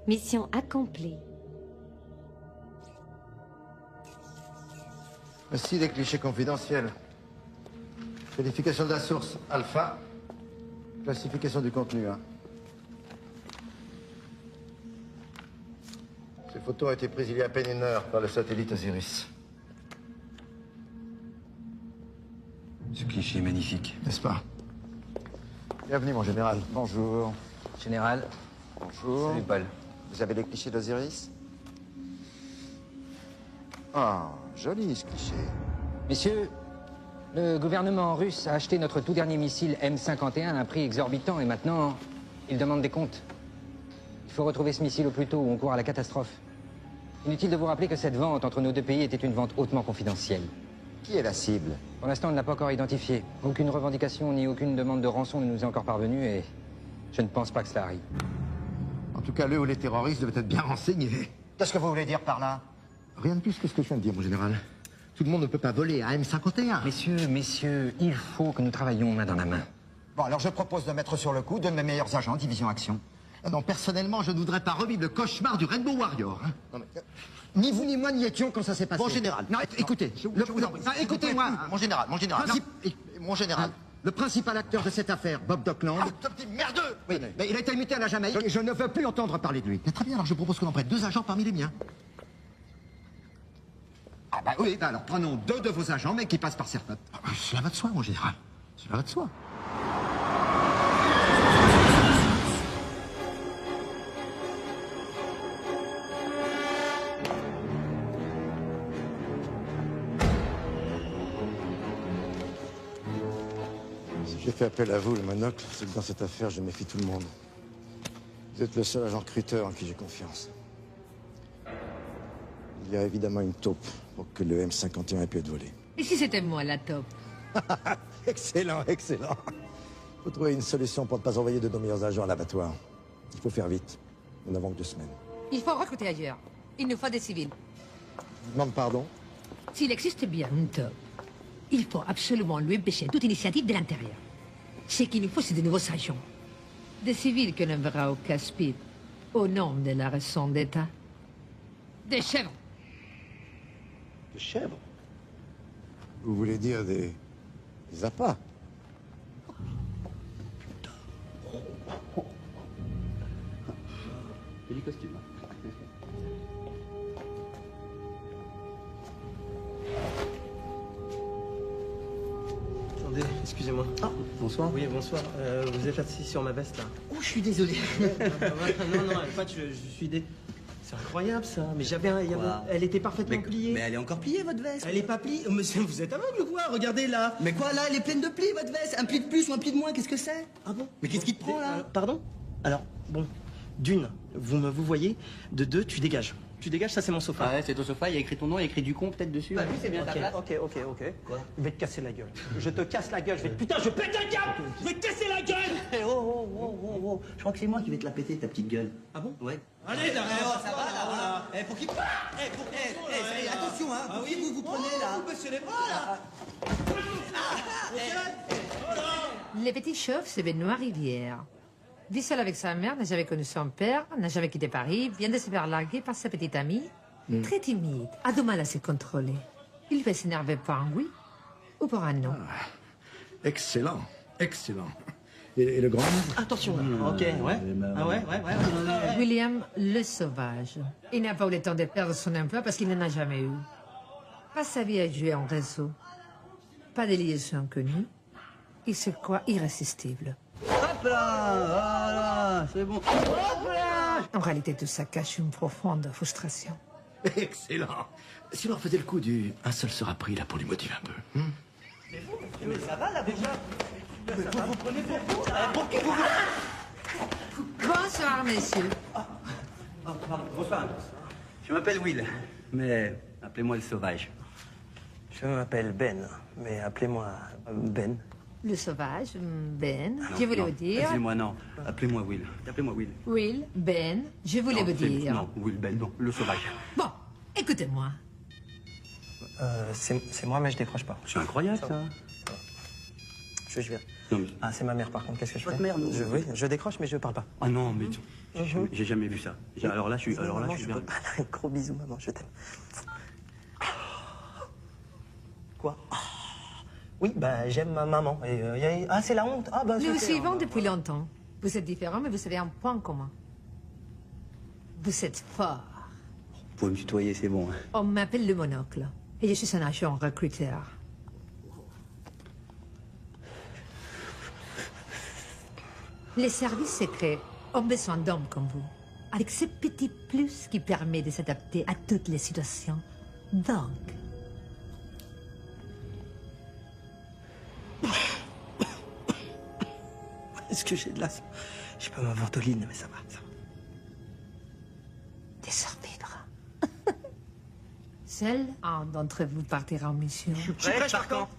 Mission accomplie. Voici les clichés confidentiels. Qualification de la source alpha. Classification du contenu 1. Ces photos ont été prises il y a à peine une heure par le satellite Osiris. Ce cliché est magnifique. N'est-ce pas? Bienvenue, mon général. Bonjour. Général. Bonjour. Salut, Paul. Vous avez les clichés d'Osiris? Ah, joli ce cliché. Messieurs, le gouvernement russe a acheté notre tout dernier missile M51 à un prix exorbitant et maintenant, il demande des comptes. Il faut retrouver ce missile au plus tôt ou on court à la catastrophe. Inutile de vous rappeler que cette vente entre nos deux pays était une vente hautement confidentielle. Qui est la cible? Pour l'instant, on ne l'a pas encore identifié. Aucune revendication ni aucune demande de rançon ne nous est encore parvenue et je ne pense pas que cela arrive. En tout cas, le ou les terroristes devaient être bien renseignés. Qu'est-ce que vous voulez dire par là? Rien de plus que ce que je viens de dire, mon général. Tout le monde ne peut pas voler à M51. Messieurs, il faut que nous travaillions main dans la main. Bon, alors je propose de mettre sur le coup deux de mes meilleurs agents, Division Action. Non, personnellement, je ne voudrais pas revivre le cauchemar du Rainbow Warrior. Hein. Non, mais, ni vous ni moi n'y étions quand ça s'est passé. Mon général. Non, écoutez. Je vous en prie. Écoutez-moi. Mon général. Mon général. Le principal acteur de cette affaire, Bob Dockland. Ah, ce petit merdeux! Oui, mais il a été muté à la Jamaïque et je ne veux plus entendre parler de lui. Très bien, alors je propose qu'on en prête 2 agents parmi les miens. Ah bah oui, bah alors prenons 2 de vos agents, mais qui passent par certains. Cela va de soi, mon général. Cela va de soi. Si j'ai fait appel à vous, le monocle, c'est que dans cette affaire, je méfie tout le monde. Vous êtes le seul agent recruteur en qui j'ai confiance. Il y a évidemment une taupe pour que le M51 ait pu être volé. Et si c'était moi, la taupe? Excellent, excellent. Il faut trouver une solution pour ne pas envoyer de nos meilleurs agents à l'abattoir. Il faut faire vite. Nous n'avons que 2 semaines. Il faut recruter ailleurs. Il nous faut des civils. Je vous demande pardon. S'il existe bien une taupe, il faut absolument lui empêcher toute initiative de l'intérieur. Ce qu'il nous faut, c'est de nouveaux agents. Des civils que l'on verra au casse-pipe, au nom de la raison d'État. Des chèvres. Des chèvres? Vous voulez dire des appâts? Joli costume. Attendez, excusez-moi. Ah, bonsoir. Oui, bonsoir. Vous êtes assis sur ma veste, là. Oh, je suis désolé. Non, en fait, je suis des... C'est incroyable, ça. Mais elle était parfaitement pliée. Mais elle est encore pliée, votre veste. Elle est pas pliée. Monsieur, vous êtes aveugle ou quoi? Regardez, là. Mais quoi, là, elle est pleine de plis, votre veste. Un pli de plus ou un pli de moins, qu'est-ce que c'est? Ah bon? Mais qu'est-ce qui te prend, là? Pardon? Alors, bon. D'une, vous voyez. De 2, tu dégages. Tu dégages, ça c'est mon sofa. Ah ouais, c'est ton sofa, il y a écrit ton nom, il y a écrit du con peut-être dessus. Bah oui, c'est bien ta place. Ok. Quoi? Je vais te casser la gueule. Je te casse la gueule. Putain, je pète la gueule. Je vais te casser la gueule. Eh, oh. Je crois que c'est moi qui vais te la péter, ta petite gueule. Ah bon? Ouais. Allez, derrière. Ça va, là. Eh, pour qui... attention, hein. Pour qui vous prenez, là? Vous baissez les bras, là. Le petit chauve, c'est Benoît Rivière. Vit seul avec sa mère, n'a jamais connu son père, n'a jamais quitté Paris, vient de se faire larguer par sa petite amie. Très timide, a du mal à se contrôler. Il peut s'énerver pour un oui ou pour un non. Excellent, excellent. Et le grand? Attention, là. Ok, ouais. Ah ouais. William le sauvage. Il n'a pas eu le temps de perdre son emploi parce qu'il n'en a jamais eu. Pas sa vie à jouer en réseau. Pas de liaison inconnue. Il se croit irrésistible. Hop là, voilà, c'est bon. Hop là. En réalité, tout ça cache une profonde frustration. Excellent. Si on leur faisait le coup du un seul sera pris là pour lui motiver un peu. Mais ça va, là, déjà? Vous prenez pour vous? Pour qui vous... Bonsoir, messieurs. Pardon, bonsoir. Je m'appelle Will, mais appelez-moi le sauvage. Je m'appelle Ben, mais appelez-moi Ben. Le sauvage, Ben, je voulais vous dire... Excusez-moi, non. Appelez-moi Will. Appelez-moi Will. Will, Ben, je voulais vous dire... Non, Will, Ben, non. Le sauvage. Bon, écoutez-moi. C'est moi, mais je décroche pas. C'est incroyable, ça. Je vais. Non, mais... Ah, c'est ma mère par contre, qu'est-ce que je fais? Votre mère, non. Oui, je décroche mais je parle pas. Ah non, mais j'ai jamais vu ça. Alors là, je suis bien. peux pas. Gros bisous, maman, je t'aime. Quoi? Oui, bah j'aime ma maman. Et, ah, c'est la honte. Ah, bah, Nous vous suivons depuis longtemps. Vous êtes différents, mais vous avez un point commun. Vous êtes fort. Vous pouvez me tutoyer, c'est bon. On m'appelle le monocle. Et je suis un agent recruteur. Les services secrets ont besoin d'hommes comme vous. Avec ce petit plus qui permet de s'adapter à toutes les situations. Donc... Est-ce que j'ai de l'asthme? Je sais pas ma ventoline, mais ça va, ça va. Des orpèdres. Seul un d'entre vous partira en mission. Je suis prêt, par contre.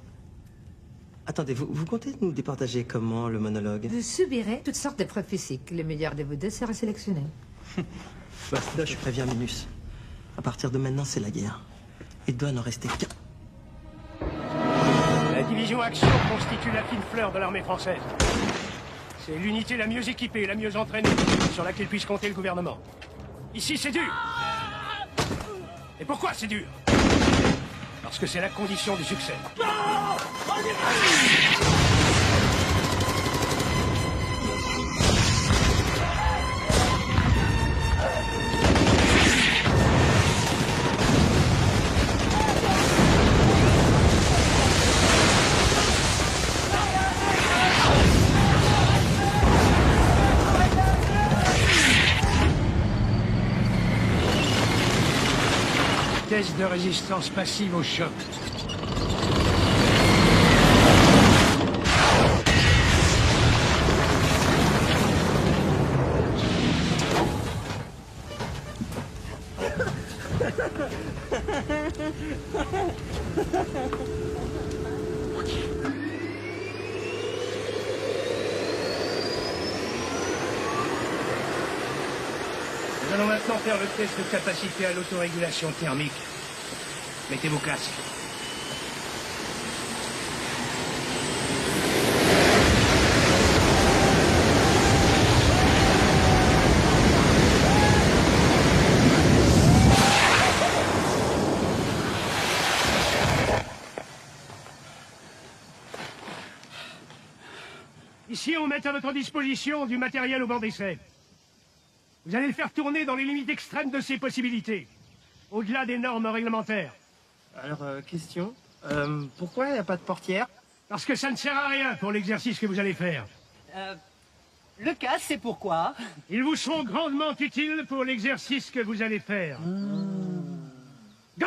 Attendez, vous comptez nous départager comment, le monologue? Vous subirez toutes sortes de preuves physiques. Le meilleur de vous deux sera sélectionné. Bah, là, je préviens Minus. À partir de maintenant, c'est la guerre. Il doit n'en rester qu'un. La division Action constitue la fine fleur de l'armée française. C'est l'unité la mieux équipée, la mieux entraînée, sur laquelle puisse compter le gouvernement. Ici, c'est dur. Et pourquoi c'est dur? Parce que c'est la condition du succès. Test de résistance passive au choc. Nous allons maintenant faire le test de capacité à l'autorégulation thermique. Mettez vos casques. Ici, on met à votre disposition du matériel au banc d'essai. Vous allez le faire tourner dans les limites extrêmes de ses possibilités, au-delà des normes réglementaires. Alors, question. Pourquoi il n'y a pas de portière? Parce que ça ne sert à rien pour l'exercice que vous allez faire. Le casque, c'est pourquoi? Ils vous seront grandement utiles pour l'exercice que vous allez faire. Go!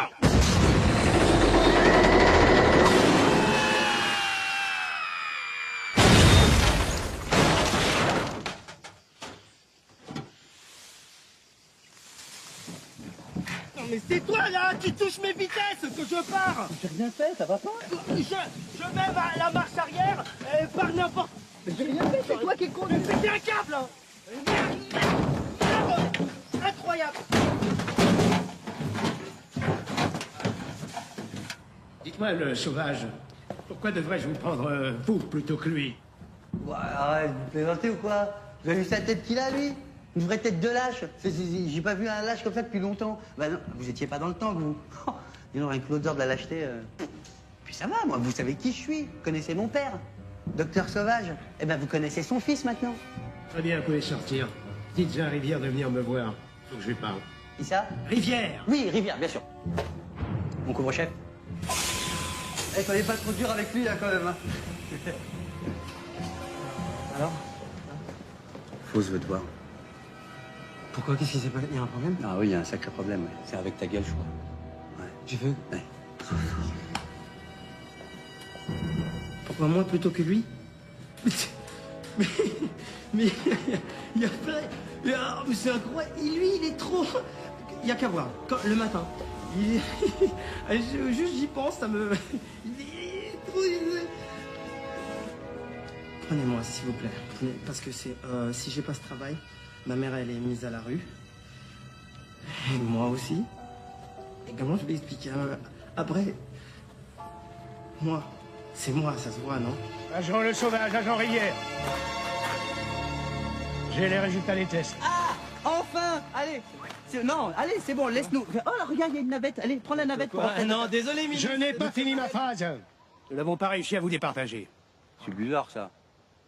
Mais c'est toi là qui touche mes vitesses que je pars. J'ai rien fait, ça va pas? Je mets la marche arrière par n'importe... Mais j'ai rien fait, c'est toi qui conduis. Mais péter un câble là. Merde. Incroyable. Dites-moi, le sauvage, pourquoi devrais-je vous prendre vous plutôt que lui? Ouais, arrête, vous plaisantez ou quoi? Vous avez vu sa tête qu'il a, lui? Une vraie tête de lâche. J'ai pas vu un lâche comme ça depuis longtemps. Bah non, vous étiez pas dans le temps, vous. Dis donc, avec l'odeur de la lâcheté... Puis ça va, moi, vous savez qui je suis. Vous connaissez mon père, Docteur Sauvage. Eh ben, vous connaissez son fils, maintenant. Très bien, vous pouvez sortir. Dites à Rivière de venir me voir. Faut que je lui parle. Qui ça? Rivière! Oui, Rivière, bien sûr. Mon couvre-chef. Eh, fallait pas trop dur avec lui, là, quand même. Hein. Alors? Fausse veut te voir. Pourquoi? Qu'est-ce qui s'est passé? Il y a un problème? Ah oui, il y a un sacré problème. Ouais. C'est avec ta gueule, je crois. Ouais. Tu veux? Ouais. Pourquoi moi plutôt que lui? Mais il y a plein... Mais c'est incroyable. Lui, il est trop... Il y a qu'à voir. Le matin, il est... Juste j'y pense, ça me... Il est trop... Prenez-moi, s'il vous plaît. Parce que c'est... si j'ai pas ce travail, ma mère, elle est mise à la rue. Et moi aussi. Et comment je vais expliquer? Après... Moi, C'est moi, ça se voit, non? Agent Le Sauvage, agent Rivière. J'ai les résultats des tests. Ah, enfin, allez. Non, allez, c'est bon, laisse-nous. Oh, là, regarde, il y a une navette. Allez, prends la navette pour rentrer. Non, désolé, Mimi. Je n'ai pas fini ma phrase. Nous n'avons pas réussi à vous départager. C'est bizarre, ça.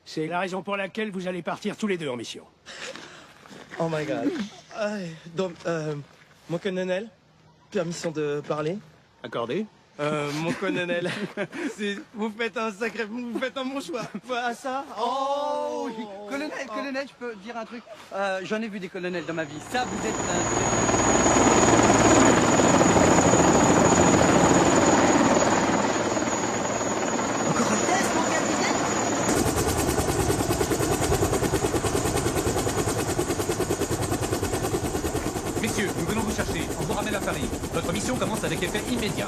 C'est la raison pour laquelle vous allez partir tous les deux en mission. Oh my god. Donc, mon colonel, permission de parler. Accordé? Mon colonel, vous faites un bon choix. Voilà ça. Oh, Colonel, je peux dire un truc. J'en ai vu des colonels dans ma vie. Ça, vous êtes... Encore un test, mon capitaine? Messieurs, nous venons vous chercher. On vous ramène à Paris. Votre mission commence avec effet immédiat.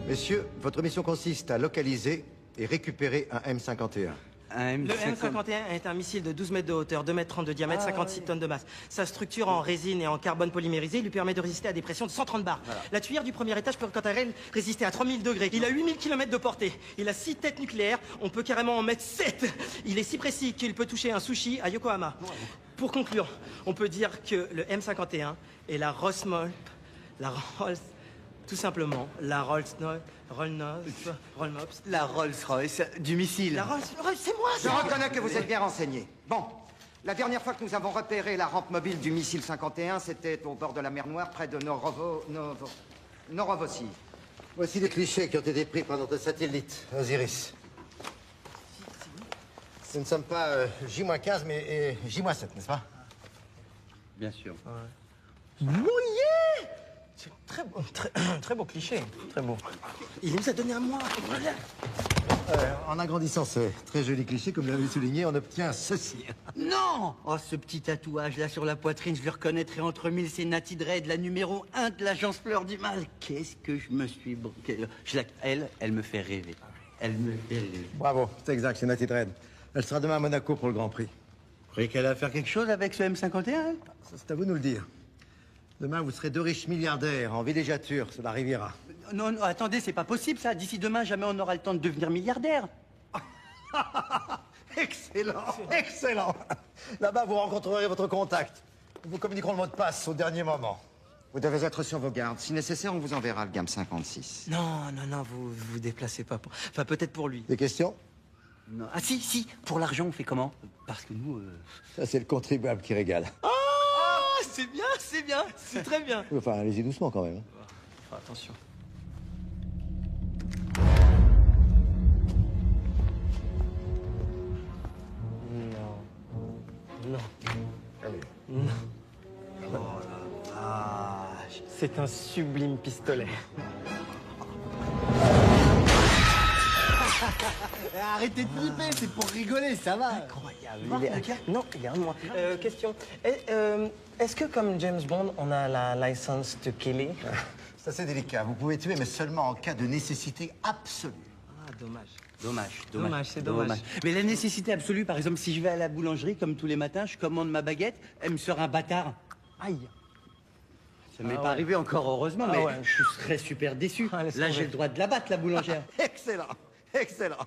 Messieurs, votre mission consiste à localiser et récupérer un M51. Le M51 est un missile de 12 mètres de hauteur, 2 mètres 30 de diamètre, 56 tonnes de masse. Sa structure en résine et en carbone polymérisé lui permet de résister à des pressions de 130 bars. La tuyère du premier étage peut quant à elle résister à 3000 degrés. Il a 8000 km de portée. Il a 6 têtes nucléaires. On peut carrément en mettre 7. Il est si précis qu'il peut toucher un sushi à Yokohama. Pour conclure, on peut dire que le M51 est la Rolls-Royce, tout simplement, la Rolls-Royce, La Rolls-Royce du missile. La Rolls-Royce, c'est moi, Je ça. reconnais que vous êtes bien renseigné. Bon, la dernière fois que nous avons repéré la rampe mobile du missile 51, c'était au bord de la mer Noire, près de Norovossi. Voici les clichés qui ont été pris par notre satellite, Osiris. Nous ne sommes pas J-15, mais J-7, n'est-ce pas? Bien sûr. Mouillé. C'est très beau cliché, très beau. Il nous a donné à moi. En agrandissant ce très joli cliché, comme l'avez souligné, on obtient ceci. Non! Oh, ce petit tatouage là sur la poitrine, je le reconnaîtrai entre mille, c'est Natty Dread, la numéro 1 de l'agence Fleur du Mal. Qu'est-ce que je me suis... Elle me fait rêver. Elle me fait rêver. Bravo, c'est exact, c'est Natty Dread. Elle sera demain à Monaco pour le Grand Prix. Vous croyez qu'elle va faire quelque chose avec ce M51, elle? Ça, c'est à vous de nous le dire. Demain, vous serez deux riches milliardaires en villégiature sur la Riviera. Non, non, attendez, c'est pas possible ça. D'ici demain, jamais on aura le temps de devenir milliardaire. Excellent, excellent. Là-bas, vous rencontrerez votre contact. Nous vous communiquerons le mot de passe au dernier moment. Vous devez être sur vos gardes. Si nécessaire, on vous enverra le gamme 56. Non, vous déplacez pas. Enfin, peut-être pour lui. Des questions? Non. Ah si, pour l'argent, on fait comment? Parce que nous... Ça, c'est le contribuable qui régale. C'est bien, c'est très bien. Enfin, allez-y doucement quand même. Attention. Non. Oh la vache. C'est un sublime pistolet. Arrêtez de flipper, c'est pour rigoler, ça va. Incroyable. Non, regarde-moi. Question. Est-ce que comme James Bond, on a la licence de Kelly? C'est assez délicat. Vous pouvez tuer, mais seulement en cas de nécessité absolue. Ah, dommage. Dommage. C'est dommage. Mais la nécessité absolue, par exemple, si je vais à la boulangerie, comme tous les matins, je commande ma baguette, elle me sera un bâtard. Aïe. Ça m'est pas arrivé encore, heureusement, mais ouais. je serais super déçu. Ah, laisse Là, tomber. j'ai le droit de la battre, la boulangère. Excellent, excellent.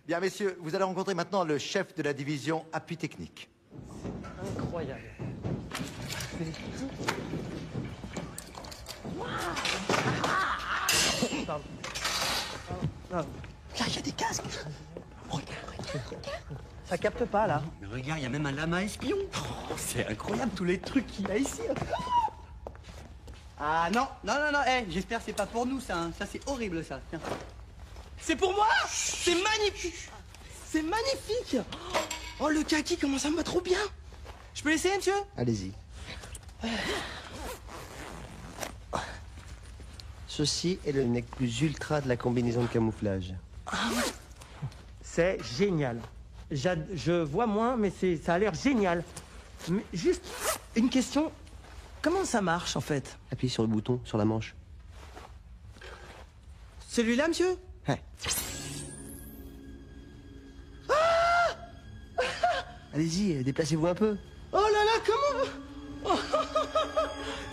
Bien, messieurs, vous allez rencontrer maintenant le chef de la division appui technique. Incroyable. Pardon. Là, il y a des casques. Regarde. Ça capte pas, là. Mais regarde, il y a même un lama espion. Oh, c'est incroyable, tous les trucs qu'il y a ici. Ah non, j'espère que c'est pas pour nous, ça. Hein. Ça, c'est horrible, ça. Tiens. C'est pour moi. C'est magnifique. C'est magnifique. Oh, le kaki, comment ça me va trop bien. Je peux l'essayer, monsieur? Allez-y. Ceci est le nec plus ultra de la combinaison de camouflage. C'est génial. Je vois moins, mais ça a l'air génial. Mais juste une question. Comment ça marche, en fait? Appuyez sur le bouton, sur la manche. Celui-là, monsieur? Ouais. Allez-y, déplacez-vous un peu. Oh là là, comment...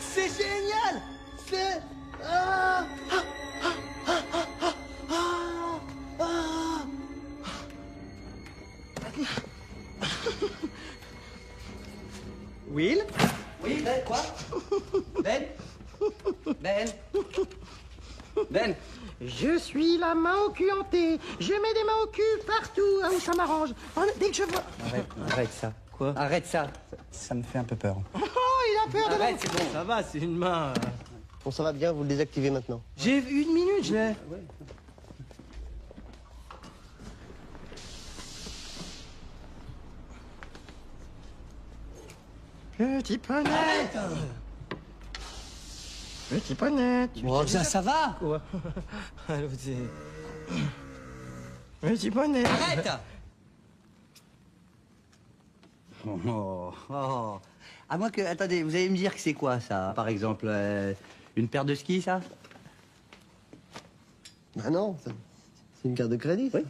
C'est génial. C'est... Ah, ah, ah, ah, ah, ah, ah. Will? Oui, Ben, quoi? Ben? Ben? Ben? Je suis la main au cul hantée. Je mets des mains au cul partout où ça m'arrange. Dès que je vois... Arrête ça. Quoi? Arrête ça. Ça me fait un peu peur. Oh, il a peur de Arrête, c'est bon. Ça va, c'est une main... Bon, ça va bien, vous le désactivez maintenant. J'ai 1 minute, je l'ai. Petit poney. Petit poney. Oh, ça va. Quoi? Allô, c'est... Petit poney. Arrête. Oh. À moins que... Attendez, vous allez me dire que c'est quoi, ça? Par exemple, une paire de skis, ça? Ah non, c'est une carte de crédit. Oui.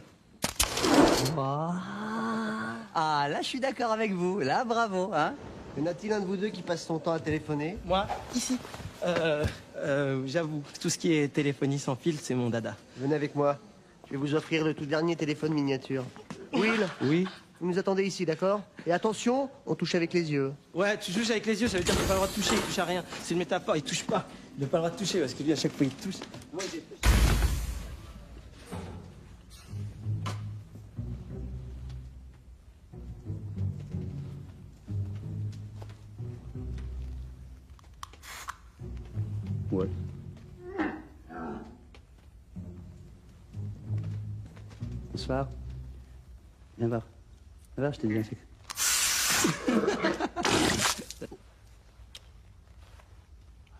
Ah, là, je suis d'accord avec vous. Là, bravo, hein? Y en a-t-il un de vous deux qui passe son temps à téléphoner? Moi, ici. J'avoue, tout ce qui est téléphonie sans fil, c'est mon dada. Venez avec moi. Je vais vous offrir le tout dernier téléphone miniature. Will? Oui. Vous nous attendez ici, d'accord? Et attention, on touche avec les yeux. Ouais, tu touches avec les yeux, ça veut dire qu'il n'a pas le droit de toucher, il touche à rien. C'est une métaphore, il touche pas. Il n'a pas le droit de toucher parce que lui, à chaque fois, il touche. Moi, j'ai... Ouais. Bonsoir. Viens voir. Viens voir, je t'ai dit un secret.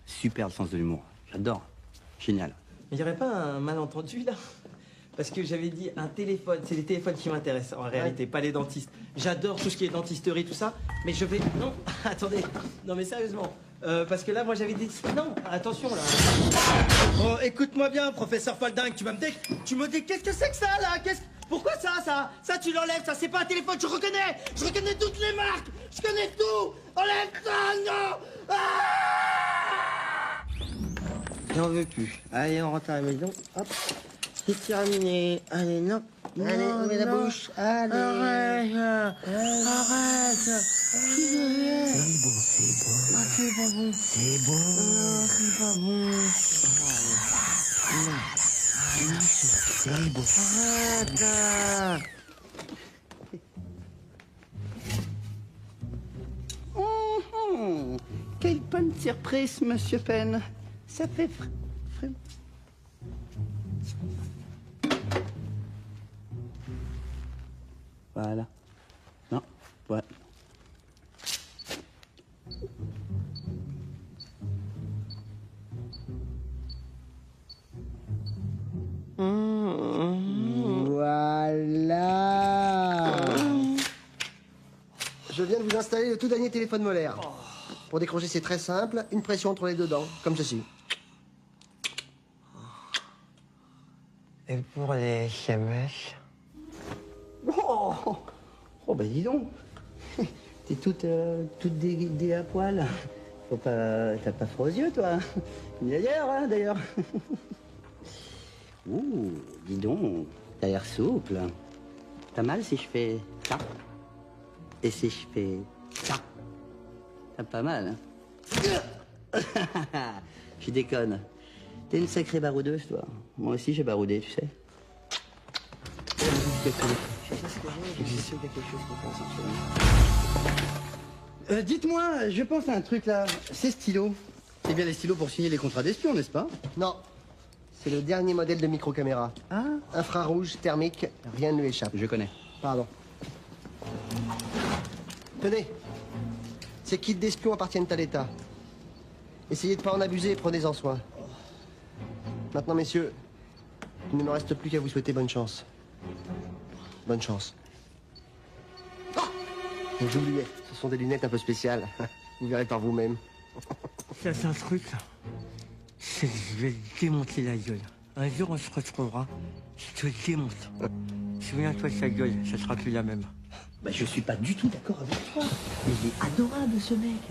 Super le sens de l'humour. J'adore. Génial. Mais il n'y aurait pas un malentendu, là? Parce que j'avais dit un téléphone, c'est les téléphones qui m'intéressent en réalité, pas les dentistes. J'adore tout ce qui est dentisterie, tout ça, mais je vais... Non, attendez, non mais sérieusement, parce que là, moi j'avais dit... Non, attention là. Oh, écoute-moi bien, professeur Folding, tu me dis, qu'est-ce que c'est que ça là? Pourquoi ça tu l'enlèves, ça c'est pas un téléphone, je reconnais toutes les marques, je connais tout. Enlève ça, non. J'en veux plus. Allez, on rentre à la maison, hop. C'est terminé. Allez, non. Allez, ouvre la bouche. Allez. Arrête. C'est bon. Ah, c'est pas bon. C'est bon. Non, c'est pas bon. C'est bon. Arrête. Quelle bonne surprise, Monsieur Penn. Ça fait vraiment... Voilà. Non, ouais. Voilà. Je viens de vous installer le tout dernier téléphone molaire. Pour décrocher, c'est très simple. Une pression entre les deux dents, comme ceci. Et pour les SMS? Oh, bah dis donc. T'es toute déguidée à poil. T'as pas froid aux yeux, toi. D'ailleurs, hein, d'ailleurs. Ouh, dis donc. T'as l'air souple. T'as mal si je fais ça? Et si je fais ça? T'as pas mal, hein? Je déconne. T'es une sacrée baroudeuse, toi. Moi aussi, j'ai baroudé, tu sais. Dites-moi, je pense à un truc là. Ces stylos. C'est bien les stylos pour signer les contrats d'espion, n'est-ce pas? Non. C'est le dernier modèle de micro-caméra. Ah. Infrarouge, thermique, rien ne lui échappe. Je connais. Pardon. Tenez. Ces kits d'espions appartiennent à l'État. Essayez de pas en abuser et prenez-en soin. Maintenant, messieurs, il ne me reste plus qu'à vous souhaiter bonne chance. Bonne chance. Oh, j'oubliais, ce sont des lunettes un peu spéciales. Vous verrez par vous-même. Ça, c'est un truc, là. C'est que je vais te démonter la gueule. Un jour, on se retrouvera. Je te démonte. Souviens-toi de sa gueule, ça sera plus la même. Bah, je suis pas du tout d'accord avec toi. Mais il est adorable, ce mec.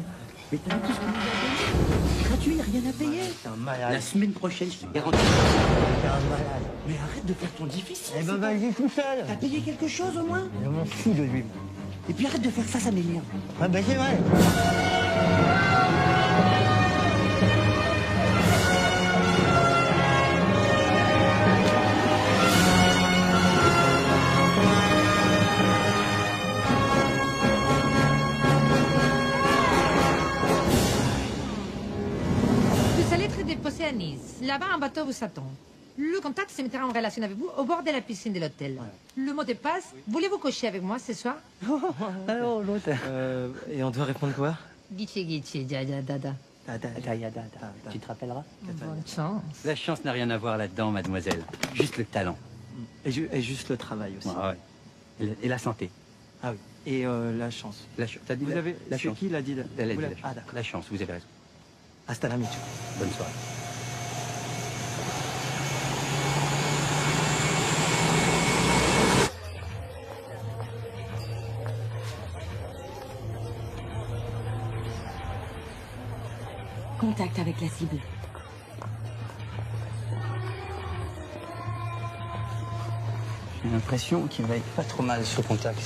Mais t'as vu tout ce qu'il nous a donné? Gratuit, rien à payer. C'est un malade. La semaine prochaine, je te garantis. C'est un malade. Mais arrête de faire ton difficile. Eh ben, vas-y tout seul. T'as payé quelque chose, au moins? Je m'en fous de lui. Et puis arrête de faire ça, ça m'énerve. Ah ben, c'est vrai. Vous allez être déposé à Nice. Là-bas, un bateau vous attend. Le contact se mettra en relation avec vous au bord de la piscine de l'hôtel. Le mot de passe, voulez-vous coucher avec moi ce soir? Alors, l'autre. Et on doit répondre quoi? Guichi guichi, ya ya dada. Tu te rappelleras? Bonne chance. La chance n'a rien à voir là-dedans, mademoiselle. Juste le talent. Et juste le travail aussi. Ouais. Et la santé. Ah oui. Et la chance. T'as dit Vous avez... la C'est chance. qui l'a dit? Elle a Vous dit l'avez- la Ah chance. d'accord. La chance, vous avez raison. Hasta la micho. Bonne soirée. Contact avec la cible. J'ai l'impression qu'il va être pas trop mal ce contact.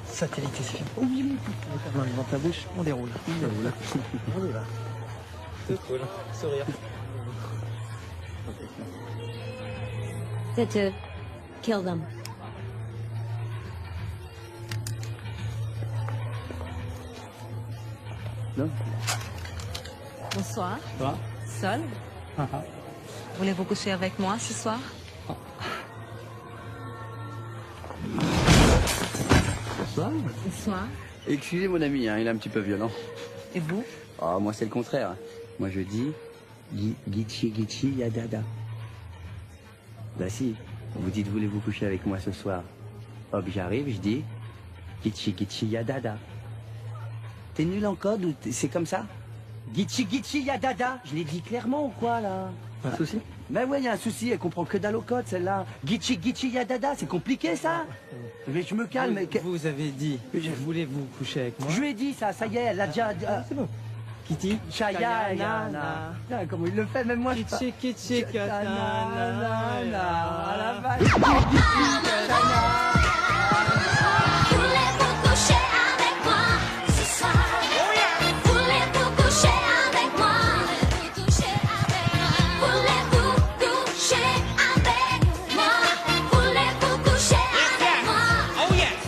Satellite, c'est fini. Oui, oui. Ta main devant ta bouche, on déroule. On y va. C'est cool. Sourire. C'est eux. Kill them. Non. Bonsoir. Toi? Sol. Voulez-vous coucher avec moi ce soir? Bonsoir. Bonsoir. Excusez mon ami, hein, il est un petit peu violent. Et vous? Ah, moi c'est le contraire. Moi je dis Gichi Gichi Yadada. Bah si, vous dites voulez-vous coucher avec moi ce soir? Hop, j'arrive, je dis Gichi Gichi Yadada. T'es nul en code ou c'est comme ça? Gichi Gichi Yadada. Je l'ai dit clairement ou quoi là? Un souci? Ben ouais, il y a un souci, elle comprend que dalle au code celle-là. Gichi Gichi Yadada, c'est compliqué ça? Mais je me calme. Vous avez dit, voulez-vous coucher avec moi? Je lui ai dit ça, ça y est, elle a déjà... C'est bon. Kitty? Chayana. Comment il le fait, même moi je Kitty, kitty, katana. À la vache. Voulez-vous coucher avec moi ce soir? Voulez-vous coucher avec moi? Voulez-vous coucher avec moi? Voulez-vous coucher avec moi? Oh yes!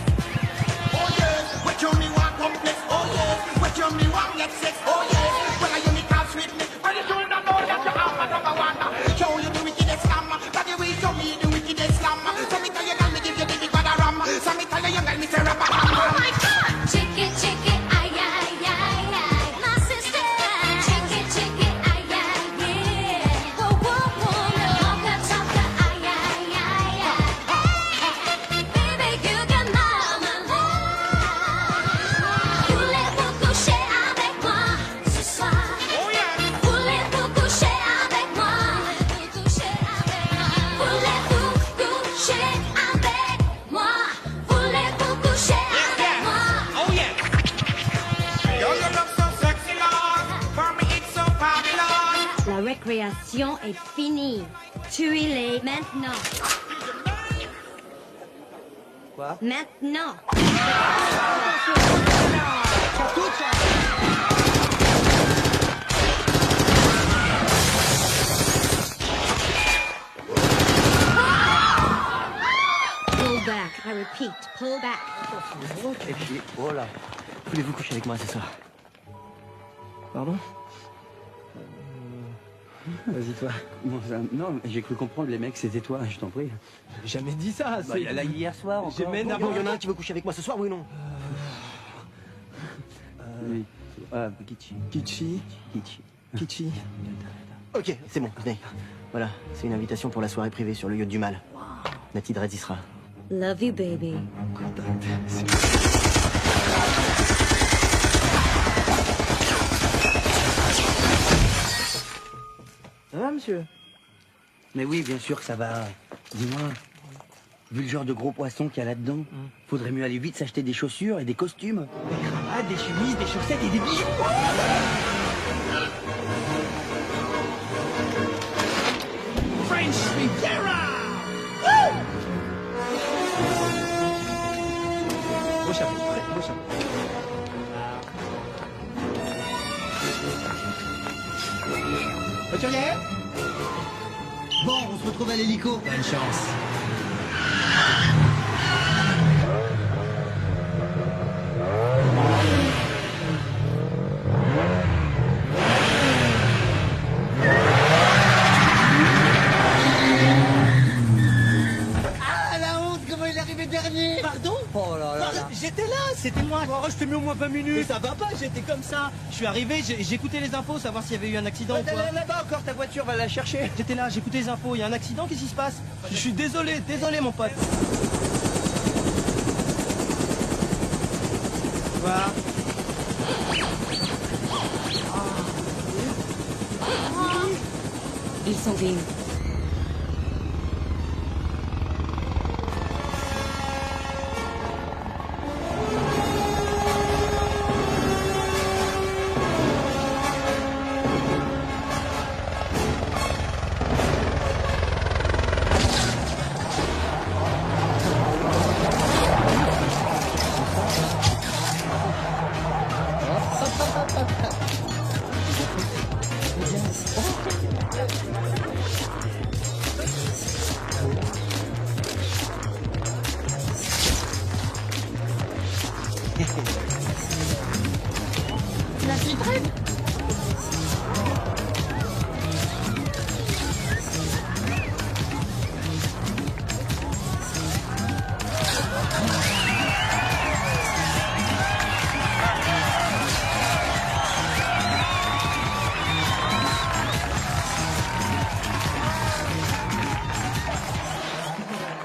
Oh yes! What you me want complex? Oh yes! What you me want get sex? Oh yes! Well, you me can't sweet me. But you don't know that you have a number one. Show you the wickedest scam. But the way show me the wickedest scam. So me tell you, girl, me give you the big bag of rum. So me tell you, girl, me say rubber. Oh my God! Chicky, chicky, ay, ay, ay, ay. My sister. Chicky, chicky, ay, ay, yeah. Whoa, whoa, whoa, no. Tonka, tonka, ay, ay, ay, ay. Baby, you got mama. Voulez-vous coucher avec moi ce soir? Oh yes! Voulez-vous coucher avec moi? Voulez-vous coucher avec moi? Voulez-vous coucher avec moi? Voulez-vous coucher avec moi? Oh yes! Yo, you look so sexy, Lord. For me, it's so fabulous. La récréation est finie. Tuez-les maintenant. Quoi? Maintenant. Pull back. I repeat, pull back. Et puis, oh là. Voulez-vous coucher avec moi ce soir? Pardon? Vas-y, toi. Bon, non, j'ai cru comprendre, les mecs, c'était toi, je t'en prie. J'ai jamais dit ça. Bah, là, hier soir, encore. J'ai même Bon, il y en a un qui veut coucher avec moi ce soir, oui ou non? Oui. Gichi. Kitchi. Gichi. Kitchi. Ok, c'est bon, venez. Voilà, c'est une invitation pour la soirée privée sur le yacht du mal. Nati Dredd y sera. Love you, baby. Ça va, monsieur? Mais oui, bien sûr que ça va. Dis-moi. Vu le genre de gros poissons qu'il y a là-dedans, faudrait mieux aller vite s'acheter des chaussures et des costumes. Des cravates, des chemises, des chaussettes et des billets. French Riviera. Beau chapeau, très beau chapeau. Voiturier. Bon, on se retrouve à l'hélico. Bonne chance. Ah, la honte, comment il est arrivé dernier? Pardon? Oh là là là. J'étais là, c'était moi. Oh, je t'ai mis au moins 20 minutes. Mais ça va pas, j'étais comme ça. Je suis arrivé, j'ai écouté les infos, savoir s'il y avait eu un accident ou quoi. Là-bas encore, ta voiture va la chercher. J'étais là, j'ai écouté les infos. Il y a un accident, qu'est-ce qui se passe? Je suis désolé mon pote. Voilà. Ils sont venus. La fille prête?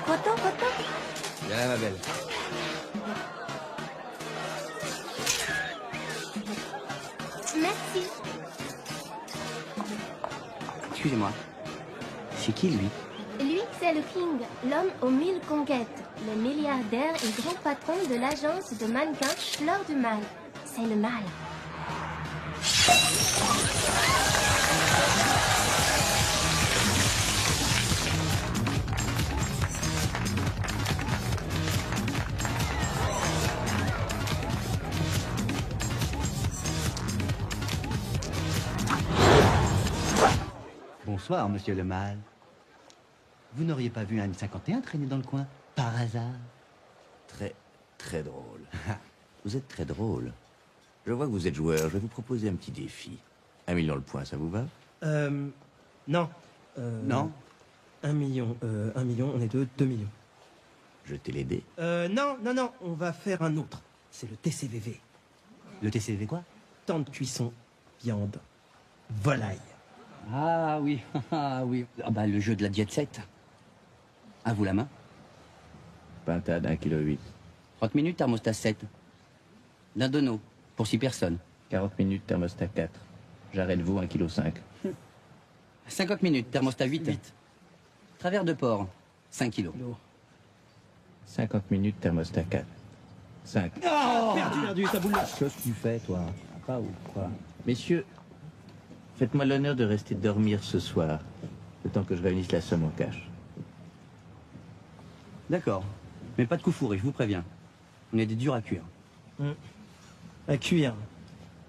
Photo, photo. Viens là, ma belle. Merci. Excusez-moi. C'est qui, lui? Lui, c'est le King, l'homme aux 1000 conquêtes, le milliardaire et grand patron de l'agence de mannequins Fleur du Mal. C'est le mal. Bonsoir, monsieur le mal. Vous n'auriez pas vu un M51 traîner dans le coin, par hasard? Très drôle. Vous êtes très drôle. Je vois que vous êtes joueur. Je vais vous proposer un petit défi. 1 million le point, ça vous va? Non. Non? 1 million, on est 2 millions. Jetez les dés. Non, on va faire un autre. C'est le TCVV. Le TCV quoi? Temps de cuisson, viande, volaille. Ah oui, ah oui. Ah bah, le jeu de la Jet 7. À vous la main. Pintade, 1,8 kg. 30 minutes, thermostat 7. L'Indono, pour 6 personnes. 40 minutes, thermostat 4. J'arrête-vous, 1,5 kg. 50 minutes, thermostat 8. Travers de porc, 5 kilos. 50 minutes, thermostat 4. 5. Oh, perdu, ta boule là. Qu'est-ce que tu fais, toi? Pas ou quoi? Messieurs, faites-moi l'honneur de rester dormir ce soir, le temps que je réunisse la somme en cash. D'accord. Mais pas de coup fourré, je vous préviens. On est des durs à cuire. À cuire.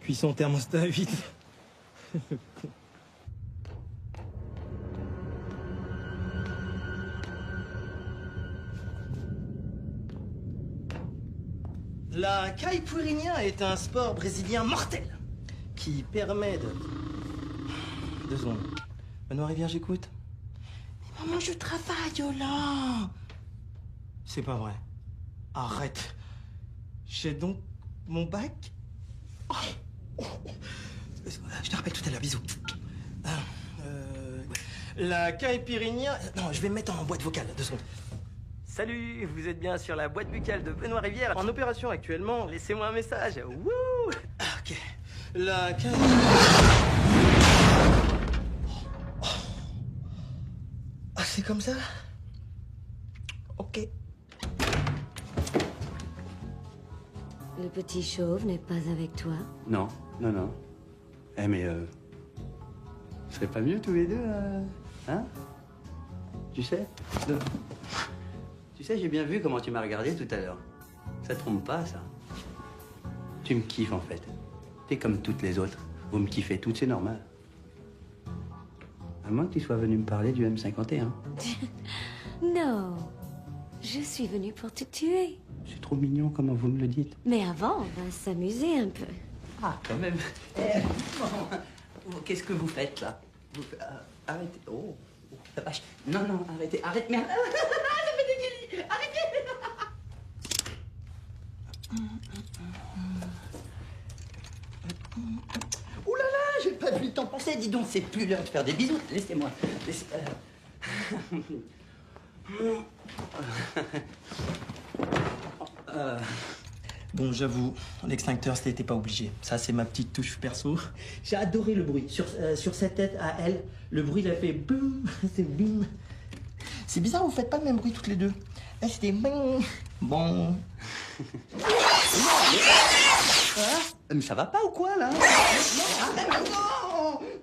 Cuisson thermostat 8. La caipirinha est un sport brésilien mortel qui permet de... 2 secondes. Marie, viens, j'écoute. Mais maman, je travaille, là. C'est pas vrai. Arrête. J'ai donc mon bac. Je te rappelle tout à l'heure, bisous. La caipirinha... Non, je vais me mettre en boîte vocale, 2 secondes. Salut, vous êtes bien sur la boîte buccale de Benoît Rivière. En opération actuellement, laissez-moi un message. Wouh! Ok. La Ah, c'est comme ça? Ok. Le petit chauve n'est pas avec toi? Non, non, non. Eh mais ce serait pas mieux tous les deux, hein? Tu sais? Tu sais, j'ai bien vu comment tu m'as regardé tout à l'heure. Ça te trompe pas, ça. Tu me kiffes en fait. T'es comme toutes les autres. Vous me kiffez toutes, c'est normal. À moins que tu sois venu me parler du M51. Non. Je suis venue pour te tuer. C'est trop mignon comment vous me le dites. Mais avant, on va s'amuser un peu. Ah, quand même. Qu'est-ce que vous faites là? Arrêtez. Oh, la vache. Non, non, arrêtez. Arrête, merde. Ça fait des guillis. Arrêtez. Ouh là là, j'ai pas vu le temps passer. Dis donc, c'est plus l'heure de faire des bisous. Laissez-moi. Laissez... Bon, j'avoue, l'extincteur, c'était pas obligé. Ça, c'est ma petite touche perso. J'ai adoré le bruit. Sur sa tête à elle, le bruit, il a fait boum. C'est boum. C'est bizarre, vous faites pas le même bruit toutes les deux. Elle, c'était bon. Bon. Mais ça va pas ou quoi là? Non.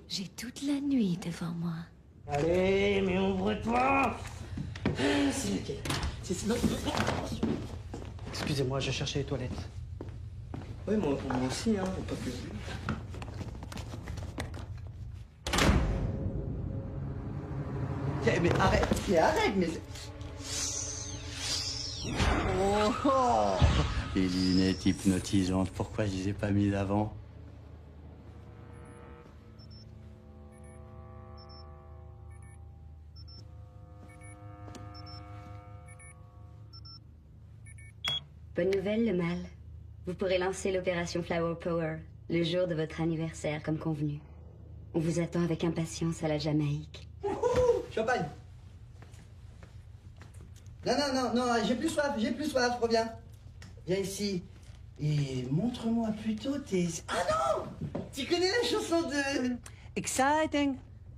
J'ai toute la nuit devant moi. Allez, mais ouvre-toi. C'est lequel? C'est non. Excusez-moi, je cherchais les toilettes. Oui, moi aussi, hein, pas que lui. Mais arrête, mais... Oh, oh. Les lunettes hypnotisantes, pourquoi je les ai pas mises avant? Bonne nouvelle, le mal. Vous pourrez lancer l'opération Flower Power le jour de votre anniversaire, comme convenu. On vous attend avec impatience à la Jamaïque. Champagne. Non, non, non, non, j'ai plus soif, reviens. Viens ici. Et montre-moi plutôt tes... Ah non! Tu connais la chanson de... Exciting.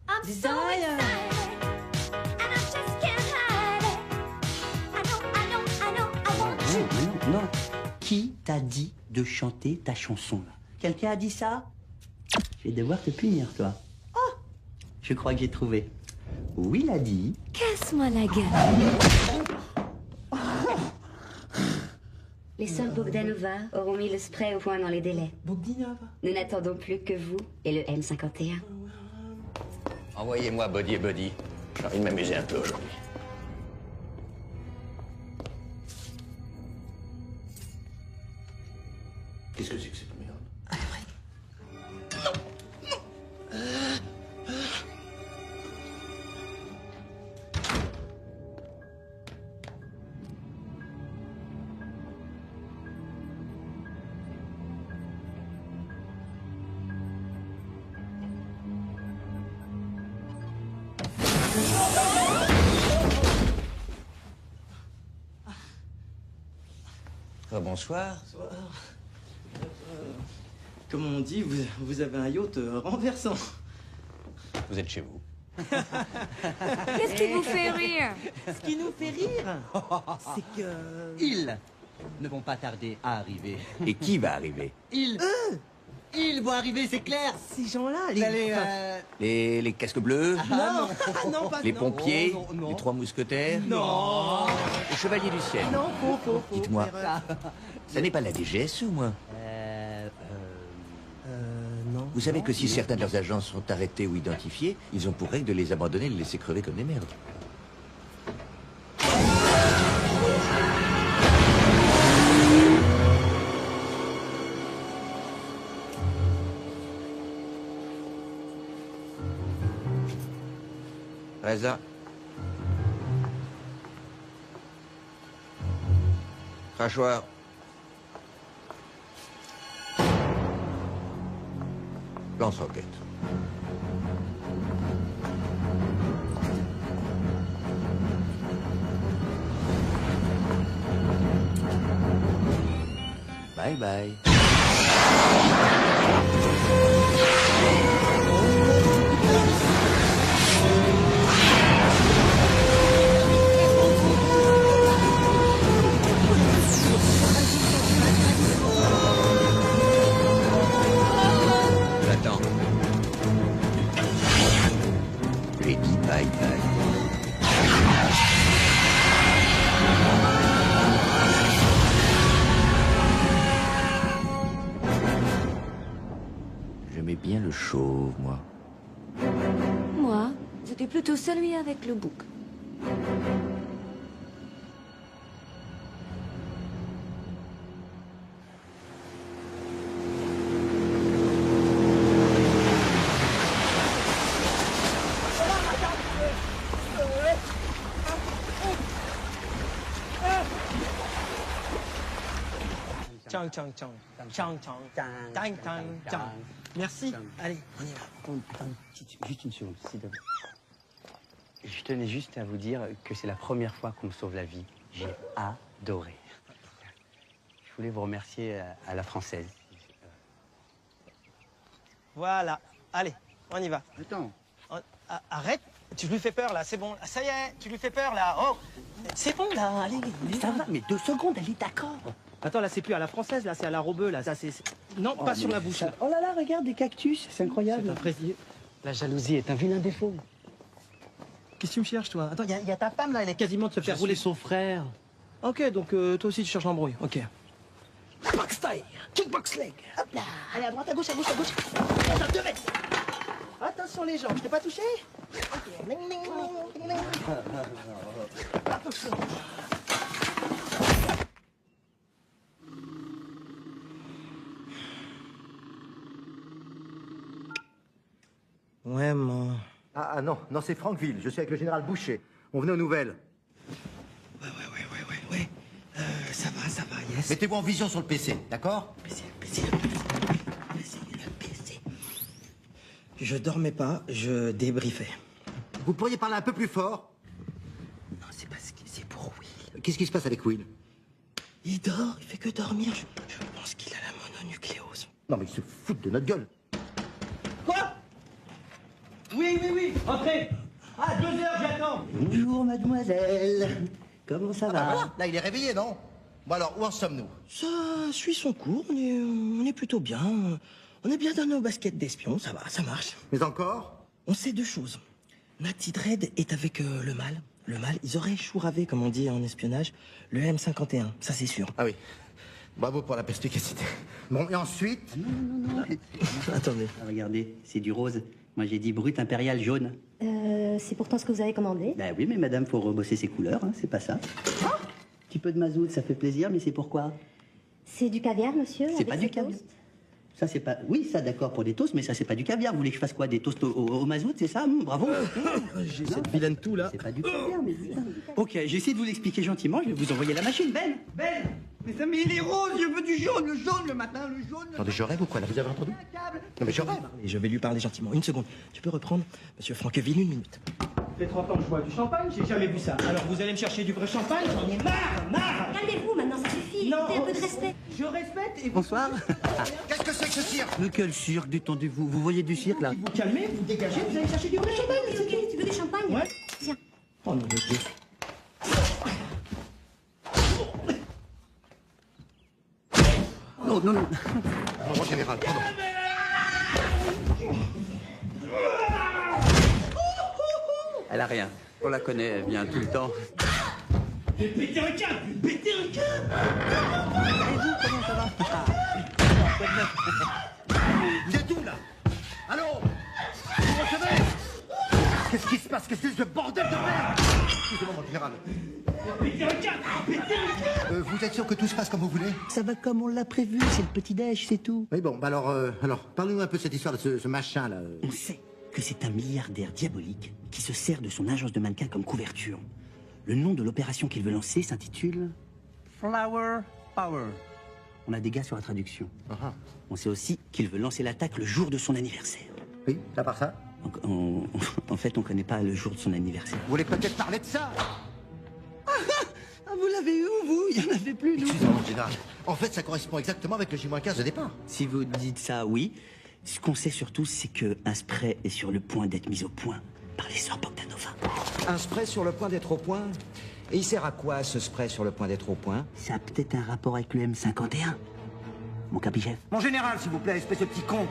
I'm so Desire. excited, and I just can't hide it. I know, I want you. Non, non. Qui t'a dit de chanter ta chanson, là? Quelqu'un a dit ça? Je vais devoir te punir, toi. Oh! Je crois que j'ai trouvé. Oui, l'a dit. Casse-moi la gueule. Les sœurs Bogdanova auront mis le spray au point dans les délais. Bogdanova. Nous n'attendons plus que vous et le M51. Envoyez-moi Body et Buddy. J'ai envie de m'amuser un peu aujourd'hui. Qu'est-ce que c'est que cette merde? Oh, bonsoir. Comme on dit, vous avez un yacht renversant. Vous êtes chez vous. Qu'est-ce qui vous fait rire? Ce qui nous fait rire, c'est que... Ils ne vont pas tarder à arriver. Et qui va arriver? Ils vont arriver, c'est clair. Ces gens-là, Les casques bleus? Non, non, pas Les non. pompiers? Non, non, non. Les trois mousquetaires? Non. Les chevaliers du ciel? Non, faux. Dites-moi, Erreur. ça n'est pas la DGS ou moi? Non. Vous savez que si certains de leurs agents sont arrêtés ou identifiés, ils ont pour règle de les abandonner et de les laisser crever comme des merdes. Reza. Crachoir. Lance-roquette. Bye bye. chauve, moi. Moi, c'était plutôt celui avec le bouc. Chang, chang, chang. Chang, chang. Tang, tang, tang. Merci. Allez, on y va. Attends, juste une seconde, s'il te plaît. Je tenais juste à vous dire que c'est la première fois qu'on me sauve la vie. J'ai adoré. Je voulais vous remercier à la française. Voilà. Allez, on y va. Attends. Arrête. Tu lui fais peur, là. C'est bon. Ça y est, tu lui fais peur, là. Oh. C'est bon, là. Allez. Ça va, mais 2 secondes, elle est d'accord. Attends, là, c'est plus à la française, là, c'est à la robeux, là. Ça, c'est... Non, pas sur la bouche. Là. Oh là là, regarde, des cactus, c'est incroyable. La jalousie est un vilain défaut. Qu'est-ce que tu me cherches, toi? Attends, il y a ta femme, là, elle est quasiment de se faire rouler. Son frère. Ok, donc toi aussi, tu cherches l'embrouille. Ok. Box style, kickbox leg. Hop là. Allez, à droite, à gauche, à gauche, à gauche. Attends, 2 mètres. Attention, les jambes, je t'ai pas touché? Ok. Ling, ling, ling, ling. Attention. Ouais, mon... Ah non, non, c'est Frankville. Je suis avec le général Boucher. On venait aux nouvelles. Ouais. Ça va, yes. Mettez-vous en vision sur le PC, d'accord? PC. Je dormais pas, je débriefais. Vous pourriez parler un peu plus fort? Non, c'est parce que c'est pour Will. Qu'est-ce qui se passe avec Will? Il dort, il fait que dormir. Je pense qu'il a la mononucléose. Non, mais il se fout de notre gueule. Quoi? Oui, entrez. Ah, 2 heures, j'attends. Bonjour, mademoiselle. Comment ça va? Voilà, là, il est réveillé, non? Bon alors, où en sommes-nous? Ça suit son cours, on est plutôt bien. On est bien dans nos baskets d'espions, ça va, ça marche. Mais encore? On sait 2 choses. Natty Dread est avec le mal. Le mal, ils auraient chouravé, comme on dit en espionnage, le M51, ça c'est sûr. Ah oui. Bravo pour la perspicacité. Bon, et ensuite? Non. Attendez. Regardez, c'est du rose. Moi, j'ai dit brut impérial jaune. C'est pourtant ce que vous avez commandé. Ben oui, mais madame, faut rebosser ses couleurs, hein, c'est pas ça. Un petit peu de mazout, ça fait plaisir, mais c'est pourquoi? C'est du caviar, monsieur. C'est pas du caviar. Ça, c'est pas... Oui, ça, d'accord, pour des toasts, mais ça, c'est pas du caviar. Vous voulez que je fasse quoi? Des toasts au mazout, c'est ça? Bravo. J'ai cette vilaine toux, là. C'est pas du caviar, mais... Ok, j'essaie de vous l'expliquer gentiment. Je vais vous envoyer la machine. Ben, Mais ça, mais il est rose, je veux du jaune, le jaune le matin, le jaune. Attendez, je rêve ou quoi, là? Vous avez entendu? Non, mais je rêve. Je vais lui parler gentiment. 1 seconde. Tu peux reprendre, monsieur Frankeville, 1 minute. Ça fait 30 ans que je bois du champagne, j'ai jamais vu ça. Alors vous allez me chercher du vrai champagne? J'en ai marre. Calmez-vous, maintenant, ça suffit. Non, Écoutez, un peu de respect. Je respecte et vous... Bonsoir. Qu'est-ce que c'est que ce cirque? Mais quel cirque, détendez-vous. Vous voyez du cirque, là? Vous calmez, vous dégagez, vous allez chercher du vrai champagne. Tu veux du champagne? Ouais. Tiens. Oh mon Dieu. Non. Mon général, pardon. Elle a rien. On la connaît, elle vient tout le temps. J'ai pété un câble. Et vous, comment ça va? Vous êtes où, là? Allô? Vous recevez? Qu'est-ce qui se passe? Qu'est-ce que c'est ce bordel de merde? Excusez-moi, mon général. Vous êtes sûr que tout se passe comme vous voulez? Ça va comme on l'a prévu, c'est le petit-déj, c'est tout. Oui, bon, bah alors parlez-nous un peu de cette histoire de ce machin, là. On sait que c'est un milliardaire diabolique qui se sert de son agence de mannequins comme couverture. Le nom de l'opération qu'il veut lancer s'intitule Flower Power. On a des gars sur la traduction. On sait aussi qu'il veut lancer l'attaque le jour de son anniversaire. Oui, à part ça? En fait, on connaît pas le jour de son anniversaire. Vous voulez peut-être parler de ça? Vous l'avez eu, vous? Il n'y en avait plus, nous. Excusez-moi, mon général. En fait, ça correspond exactement avec le J-15 de départ. Si vous dites ça, oui. Ce qu'on sait surtout, c'est qu'un spray est sur le point d'être mis au point par les sœurs Bogdanova. Un spray sur le point d'être au point? Et il sert à quoi, ce spray sur le point d'être au point? Ça a peut-être un rapport avec le M51. Mon capi-chef. Mon général, s'il vous plaît, espèce de petit con.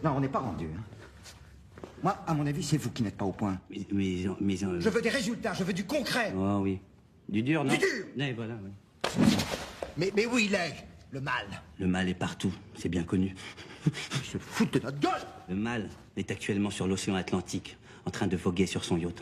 Non, on n'est pas rendu. Hein. Moi, à mon avis, c'est vous qui n'êtes pas au point. Mais Je veux des résultats, je veux du concret. Oh oui. Du dur, non? Du dur! Ouais, voilà, oui. Mais où il est? Le mal. Le mal est partout, c'est bien connu. Ils se foutent de notre gueule. Le mal est actuellement sur l'océan Atlantique, en train de voguer sur son yacht.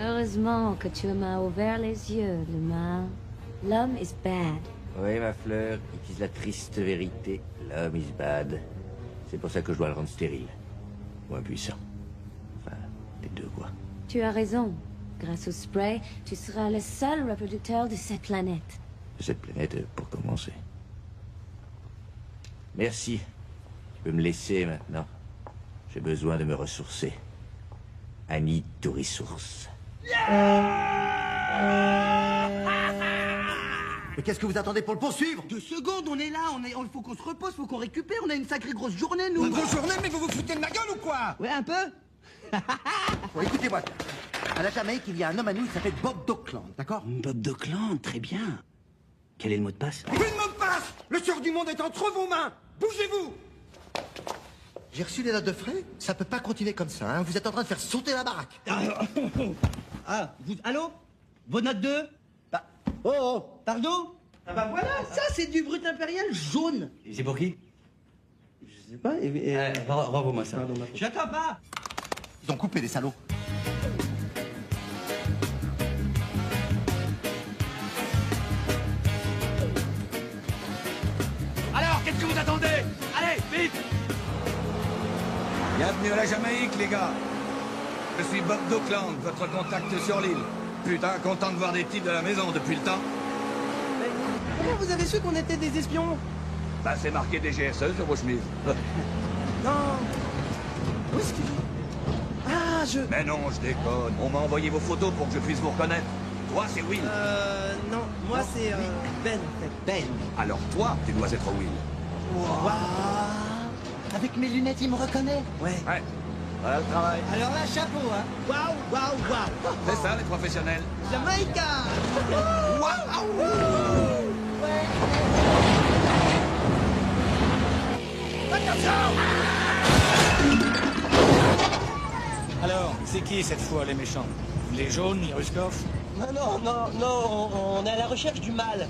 Heureusement que tu m'as ouvert les yeux, le mal. L'homme is bad. Oui, ma fleur, it is la triste vérité. L'homme is bad. C'est pour ça que je dois le rendre stérile. Ou impuissant. Enfin, les deux, quoi. Tu as raison. Grâce au spray, tu seras le seul reproducteur de cette planète. Cette planète, pour commencer. Merci. Tu peux me laisser maintenant. J'ai besoin de me ressourcer. I need to resource. Mais qu'est-ce que vous attendez pour le poursuivre? 2 secondes, on est là, il faut qu'on se repose, faut qu'on récupère, on a une sacrée grosse journée, nous. Une grosse journée, mais vous vous foutez de ma gueule ou quoi? Ouais, un peu. Bon, écoutez-moi. À la Jamaïque, il y a un homme à nous, il s'appelle Bob Dockland, d'accord? Bob Dockland, très bien. Quel est le mot de passe? Plus de mot de passe! Le sort du monde est entre vos mains! Bougez-vous! J'ai reçu les notes de frais. Ça peut pas continuer comme ça, hein. Vous êtes en train de faire sauter la baraque. Allô? Vos notes de? Oh, pardon? Ah bah voilà, ça c'est du brut impérial jaune. Et c'est pour qui? Je sais pas, Renvoie-moi ça. J'attends pas. Ils ont coupé, les salauds. Alors, qu'est-ce que vous attendez? Allez, vite! Bienvenue à la Jamaïque, les gars. Je suis Bob Dockland, votre contact sur l'île. Putain, content de voir des types de la maison depuis le temps. Comment vous avez su qu'on était des espions? Bah, c'est marqué DGSE sur vos chemises. Non. Où est-ce que... Ah, Mais non, je déconne. On m'a envoyé vos photos pour que je puisse vous reconnaître. Toi, c'est Will. Non, moi c'est Ben, en fait. Ben. Alors toi, tu dois être Will. Wow. Avec mes lunettes, il me reconnaît. Ouais. Voilà le travail. Alors là, chapeau, hein. Waouh, waouh, waouh. C'est ça, les professionnels. Jamaïca. Waouh. Alors, c'est qui cette fois les méchants? Les jaunes, les Ruskov? Non, on est à la recherche du mal.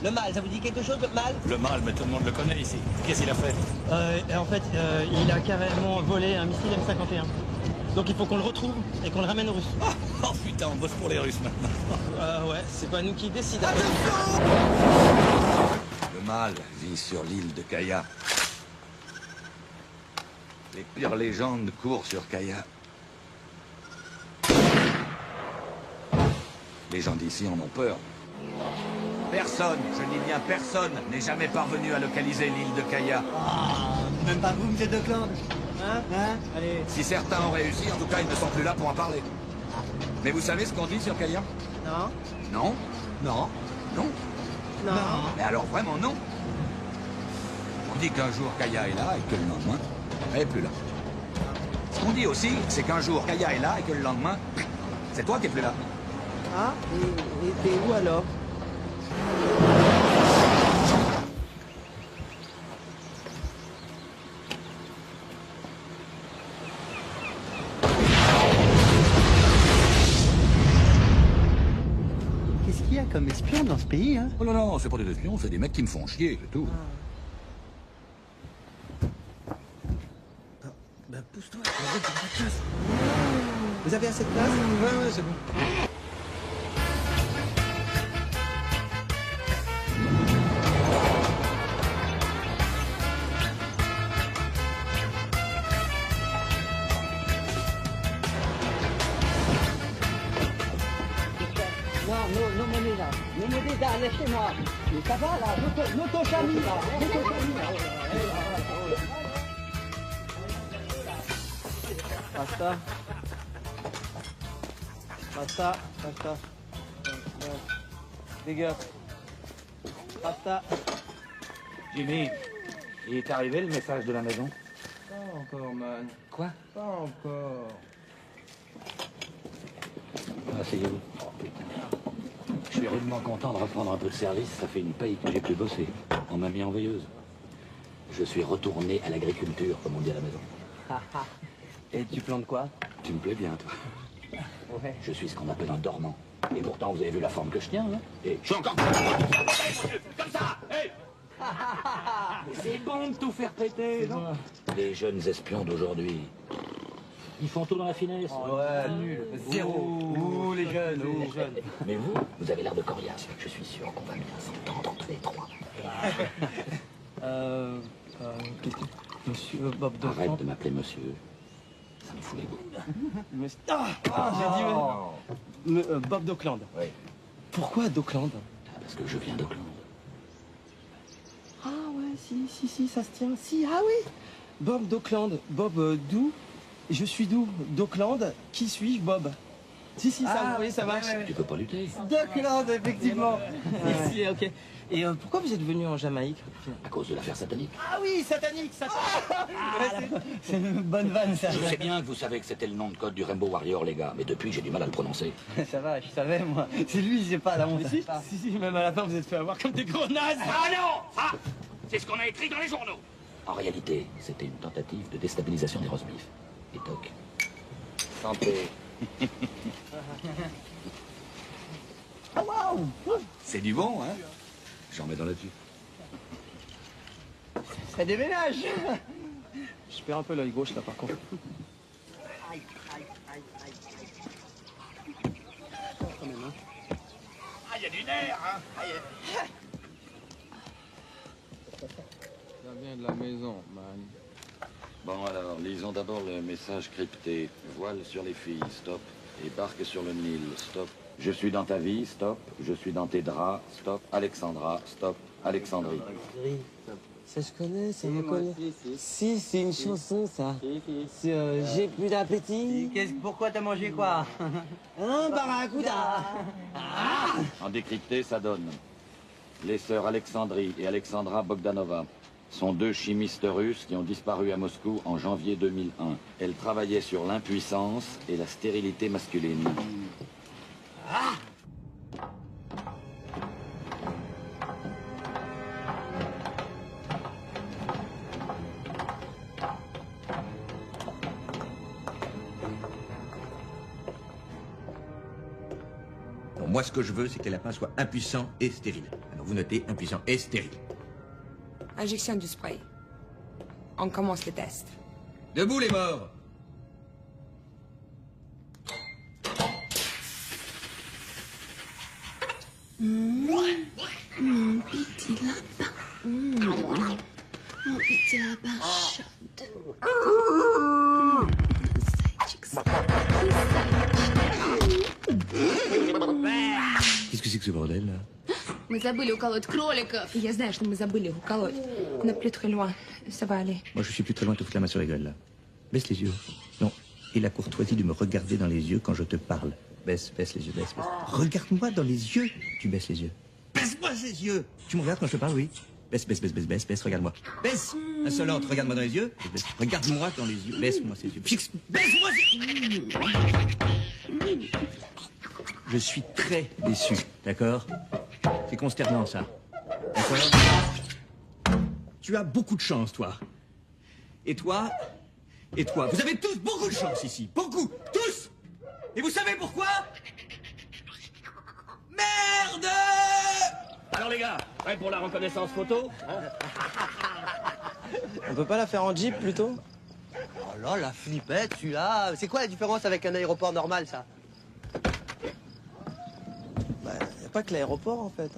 Le mal, ça vous dit quelque chose, le mal? Le mal, mais tout le monde le connaît ici. Qu'est-ce qu'il a fait? En fait, il a carrément volé un missile M51. Donc il faut qu'on le retrouve et qu'on le ramène aux Russes. Oh putain, on bosse pour les Russes maintenant. Ouais, c'est pas nous qui décidons. Le mal vit sur l'île de Kaya. Les pires légendes courent sur Kaya. Les gens d'ici en ont peur. Personne, je dis bien personne, n'est jamais parvenu à localiser l'île de Kaya. Même pas vous, monsieur Dockland. Allez. Si certains ont réussi, en tout cas, ils ne sont plus là pour en parler. Mais vous savez ce qu'on dit sur Kaya? Non. Non? Non. Non? Non. Mais alors vraiment non? On dit qu'un jour Kaya est là et que le lendemain, elle est plus là. Ce qu'on dit aussi, c'est qu'un jour Kaya est là et que le lendemain, c'est toi qui es plus là. Ah, et t'es où alors? Qu'est-ce qu'il y a comme espion dans ce pays, hein? Oh non, non, c'est pas des espions, c'est des mecs qui me font chier, c'est tout. Bah pousse-toi, on va dans la place. Vous avez assez de place? Ouais, c'est bon. Non, Moneda, laissez-moi. Mais ça va, là, l'autochamie, là. Basta. Big up. Basta. Jimmy, il est arrivé le message de la maison? Pas encore, man. Quoi? Pas encore. Asseyez-vous. Oh, putain. Je suis rudement content de reprendre un peu de service. Ça fait une paye que j'ai plus bossé. On m'a mis en veilleuse. Je suis retourné à l'agriculture, comme on dit à la maison. Et tu plantes quoi? Tu me plais bien, toi. Ouais. Je suis ce qu'on appelle un dormant. Et pourtant, vous avez vu la forme que je tiens, hein? Et je suis encore... Comme ça! Hey. C'est bon de tout faire péter, non? Les jeunes espions d'aujourd'hui, ils font tout dans la finesse. Ouais, nul. Zéro. Ouh, les jeunes, les jeunes. Mais vous avez l'air de coriace. Je suis sûr qu'on va bien s'entendre entre les trois. Qu'est-ce que... Monsieur Bob Dockland. Arrête de m'appeler monsieur. Ça me fout les boules. J'ai dit... Bob Dockland. Oui. Pourquoi Dockland? Parce que je viens d'Auckland. Ah ouais, si, ça se tient. Si, ah oui. Bob Dockland. Bob d'où? Je suis d'où? D'Auckland. Qui suis-je, Bob? Si, ça, oui, ça marche. Tu peux pas lutter. Dockland, effectivement. Si, ok. Et pourquoi vous êtes venu en Jamaïque? À cause de l'affaire satanique. Ah oui, satanique. C'est une bonne vanne, ça. Je sais bien que vous savez que c'était le nom de code du Rainbow Warrior, les gars, mais depuis, j'ai du mal à le prononcer. Ça va, je savais, moi. C'est lui, j'ai pas la honte. Si, même à la fin, vous êtes fait avoir comme des gros nazes. Ah non! Ah! C'est ce qu'on a écrit dans les journaux. En réalité, c'était une tentative de déstabilisation des roast-beef. Et toc. Santé. Ah waouh! C'est du bon, hein? J'en mets dans la dessus. Ça déménage. Je perds un peu l'œil gauche, là, par contre. Quand même, hein. Ah, il y a du nerf, hein. Ça vient de la maison, man. Bon alors, lisons d'abord le message crypté. Voile sur les filles, stop. Et barque sur le Nil, stop. Je suis dans ta vie, stop. Je suis dans tes draps, stop. Alexandra, stop. Alexandrie. Ça je connais, ça me connaît. Si, c'est une chanson, ça. C'est J'ai plus d'appétit. Pourquoi t'as mangé quoi? Un barracuda. En décrypté, ça donne. Les sœurs Alexandrie et Alexandra Bogdanova sont deux chimistes russes qui ont disparu à Moscou en janvier 2001. Elles travaillaient sur l'impuissance et la stérilité masculine. Bon, moi, ce que je veux, c'est que les lapins soient impuissants et stériles. Alors, vous notez impuissant et stérile. Injection du spray. On commence le test. Debout, les morts! Mon petit lapin. Mon petit lapin chaude. Qu'est-ce que c'est que ce bordel, là? Мы забыли уколоть кроликов. Я знаю, что мы забыли их уколоть. On n'a plus très loin. Ça va aller. Moi, je suis plus très loin de te foutre la main sur la gueule, là. Baisse les yeux. Non. Et la courtoisie de me regarder dans les yeux quand je te parle. Baisse les yeux, baisse. Regarde-moi dans les yeux. Tu baisses les yeux. Baisse-moi les yeux. Tu me regardes quand je te parle, oui? Baisse, regarde-moi. Baisse. Insolente, regarde-moi dans les yeux. Baisse. Regarde-moi dans les yeux. Baisse-moi ces yeux. Fixe. Baisse-moi Je suis très déçu, d'accord? C'est consternant, ça. D'accord? Tu as beaucoup de chance, toi. Et toi? Vous avez tous beaucoup de chance ici. Beaucoup. Tous. Et vous savez pourquoi? Merde! Alors les gars, prêts pour la reconnaissance photo? On peut pas la faire en jeep, plutôt? Oh là, la flippette, celui-là. C'est quoi la différence avec un aéroport normal, ça? Bah, y a pas que l'aéroport, en fait.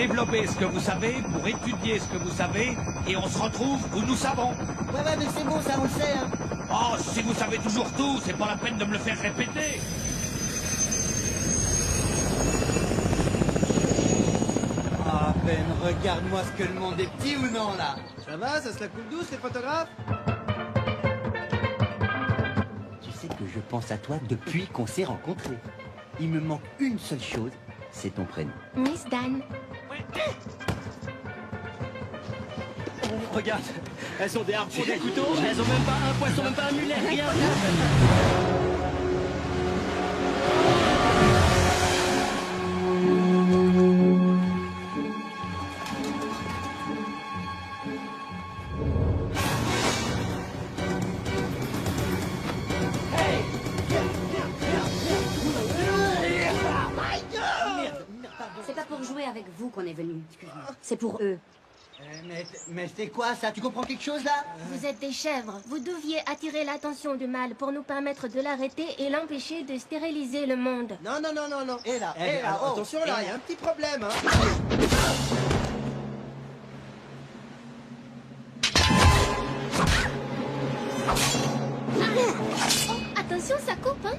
développer ce que vous savez, pour étudier ce que vous savez, et on se retrouve où nous savons. Ouais, mais c'est bon, ça, on le sait, hein. Oh, si vous savez toujours tout, c'est pas la peine de me le faire répéter. Ah, Ben, regarde-moi ce que le monde est petit ou non, là. Ça va, ça se la coule douce, les photographes? Tu sais que je pense à toi depuis qu'on s'est rencontrés. Il me manque une seule chose, c'est ton prénom. Miss Dan. Regarde, elles ont des harpons, des couteaux, elles ont même pas un poisson, même pas un mulet, rien. C'est pas pour jouer avec vous qu'on est venu. C'est pour eux. Mais c'est quoi ça? Tu comprends quelque chose là? Vous êtes des chèvres. Vous deviez attirer l'attention du mal pour nous permettre de l'arrêter et l'empêcher de stériliser le monde. Non. Et là, oh, attention là, il y a un petit problème, hein. Oh, attention, ça coupe, hein?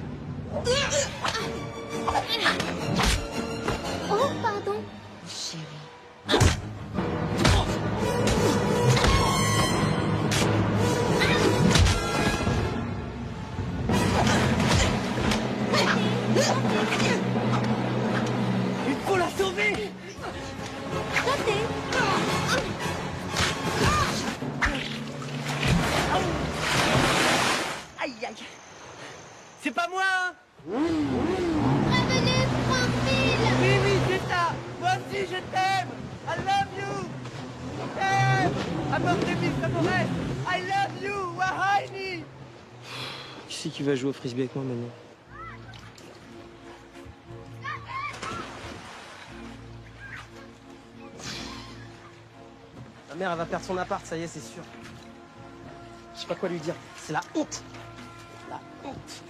Oh, pardon. Il faut la sauver. Aïe, aïe. C'est pas moi, hein. Revenez, Franville. Oui, c'est ça. Moi aussi, je t'aime. I love you. Je t'aime. Apportez-moi ça m'aurait. I love you. Wahini. Qui c'est qui va jouer au frisbee avec moi maintenant? Ma mère, elle va perdre son appart, ça y est, c'est sûr. Je sais pas quoi lui dire. C'est la honte. La honte.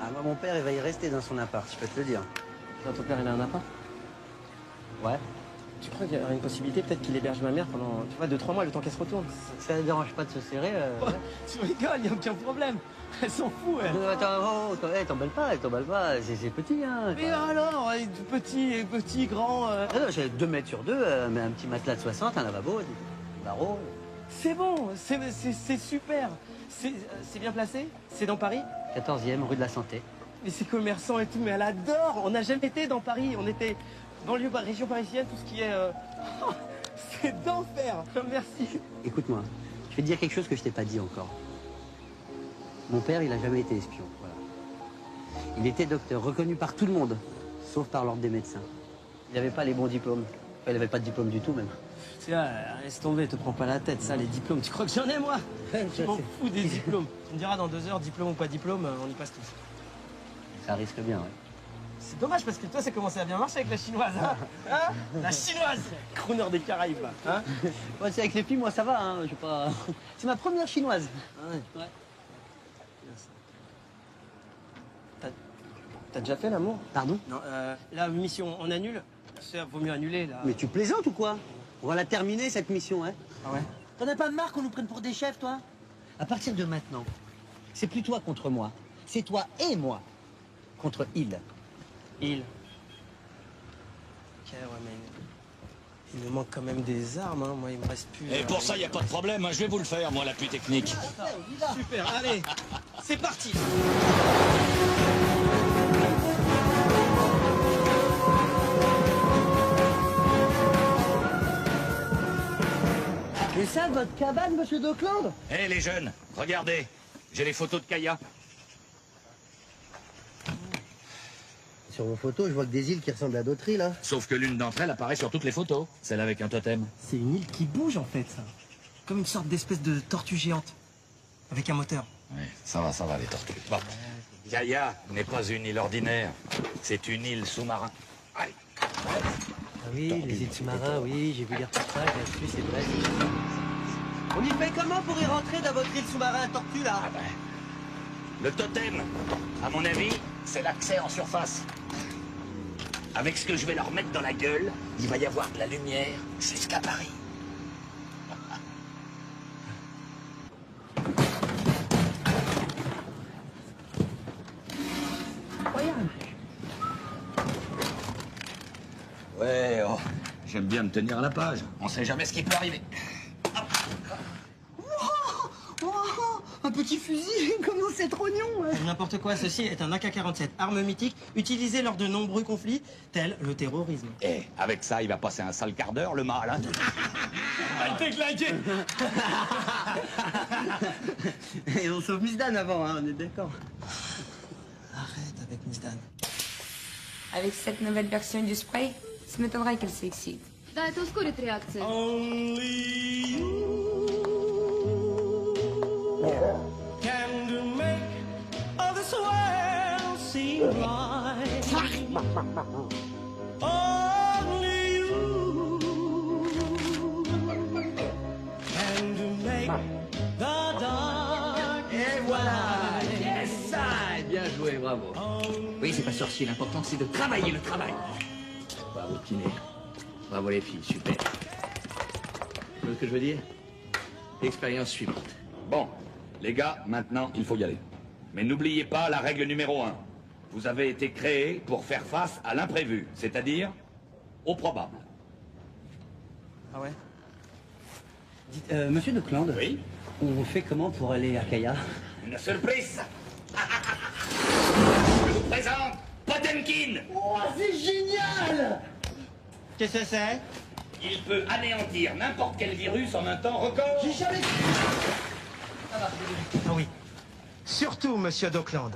Ah, moi, mon père, il va y rester dans son appart, je peux te le dire. Ton père, il a un appart? Ouais. Tu crois qu'il y aurait une possibilité peut-être qu'il héberge ma mère pendant, tu vois, 2-3 mois, le temps qu'elle se retourne? Ça ne dérange pas de se serrer. Ouais. Tu rigoles, il n'y a aucun problème. Elle s'en fout, elle. Attends, t'emballes pas, c'est petit, hein. Mais alors, petit, grand... Ah non, j'ai 2 mètres sur 2, mais un petit matelas de 60, un lavabo, des barreaux. C'est bon, c'est super. C'est bien placé? C'est dans Paris? 14e, rue de la Santé. Mais c'est commerçant et tout, mais elle adore. On n'a jamais été dans Paris, on était banlieue, région parisienne, tout ce qui est... c'est d'enfer. Merci. Écoute-moi, je vais te dire quelque chose que je t'ai pas dit encore. Mon père, il a jamais été espion, voilà. Il était docteur, reconnu par tout le monde, sauf par l'ordre des médecins. Il n'avait pas les bons diplômes. Enfin, il n'avait pas de diplôme du tout, même. Tiens, laisse tomber, te prends pas la tête, ça, les diplômes. Tu crois que j'en ai, moi? Je m'en fous des diplômes. Tu me diras dans 2 heures, diplôme ou pas diplôme, on y passe tous. Ça risque bien, ouais. C'est dommage, parce que toi, ça commençait à bien marcher avec la chinoise, hein, hein? La chinoise. Crooner des Caraïbes, là, hein? Ouais, c'est avec les filles, moi, ça va, hein. J'ai pas... C'est ma première chinoise. Ouais. T'as déjà fait l'amour? Pardon? Non, la mission, on annule? Ça vaut mieux annuler, là. Mais tu plaisantes ou quoi? On va la terminer, cette mission, hein? Ah ouais? T'en as pas marre qu'on nous prenne pour des chefs, toi? À partir de maintenant, c'est plus toi contre moi. C'est toi et moi contre il. Il. Ok, ouais, mais... Il me manque quand même des armes, hein. Moi, il me reste plus... Et pour ça, y a pas de problème, hein. Je vais vous le faire, moi, l'appui technique. Super, allez, c'est parti. C'est ça, votre cabane, monsieur Dockland? Hé, les jeunes, regardez. J'ai les photos de Kaya. Sur vos photos, je vois que des îles qui ressemblent à d'autres îles, hein. Sauf que l'une d'entre elles apparaît sur toutes les photos. Celle avec un totem. C'est une île qui bouge, en fait, ça. Comme une sorte d'espèce de tortue géante. Avec un moteur. Oui, ça va, les tortues. Bon. Kaya n'est pas une île ordinaire. C'est une île sous-marin. Allez. Ah oui, les îles sous-marins, oui, j'ai vu les reportages là-dessus, c'est vrai. On y fait comment pour y rentrer dans votre île sous-marin tortue, là? Ah ben, le totem, à mon avis, c'est l'accès en surface. Avec ce que je vais leur mettre dans la gueule, il va y avoir de la lumière jusqu'à Paris. Ouais, oh, j'aime bien me tenir à la page. On sait jamais ce qui peut arriver. Un petit fusil, comment c'est trop mignon. N'importe quoi, ceci est un AK-47, arme mythique, utilisée lors de nombreux conflits, tels le terrorisme. Eh, avec ça, il va passer un sale quart d'heure, le mal, hein. Elle t'est claquée. Et on sauve Miss Dan avant, hein, on est d'accord. Arrête avec Miss Dan. Avec cette nouvelle version du spray, ça m'étonnerait qu'elle s'excite. Да, это ускорит реакцию. Can make all this world seem right. Only you can make the dark. Et voilà. Yes, bien joué, bravo. Oui, c'est pas sorcier, l'important c'est de travailler le travail. Bravo, kiné. Bravo les filles, super. Vous voyez ce que je veux dire? Expérience suivante. Bon, les gars, maintenant, il faut y aller. Mais n'oubliez pas la règle numéro 1. Vous avez été créés pour faire face à l'imprévu, c'est-à-dire au probable. Ah ouais? Dites, monsieur Docland. Oui? On fait comment pour aller à Kaya? Une surprise. Je vous présente Potemkin. Oh, c'est génial! Qu'est-ce que c'est? Il peut anéantir n'importe quel virus en un temps record. J'ai jamais... Ah oui. Surtout, monsieur Dockland.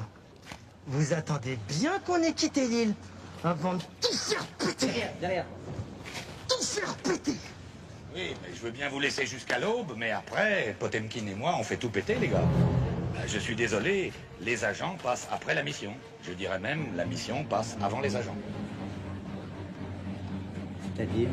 Vous attendez bien qu'on ait quitté l'île avant de tout faire péter. Derrière. Tout faire péter. Oui, mais je veux bien vous laisser jusqu'à l'aube, mais après, Potemkin et moi, on fait tout péter, les gars. Je suis désolé, les agents passent après la mission. Je dirais même, la mission passe avant les agents. C'est-à-dire?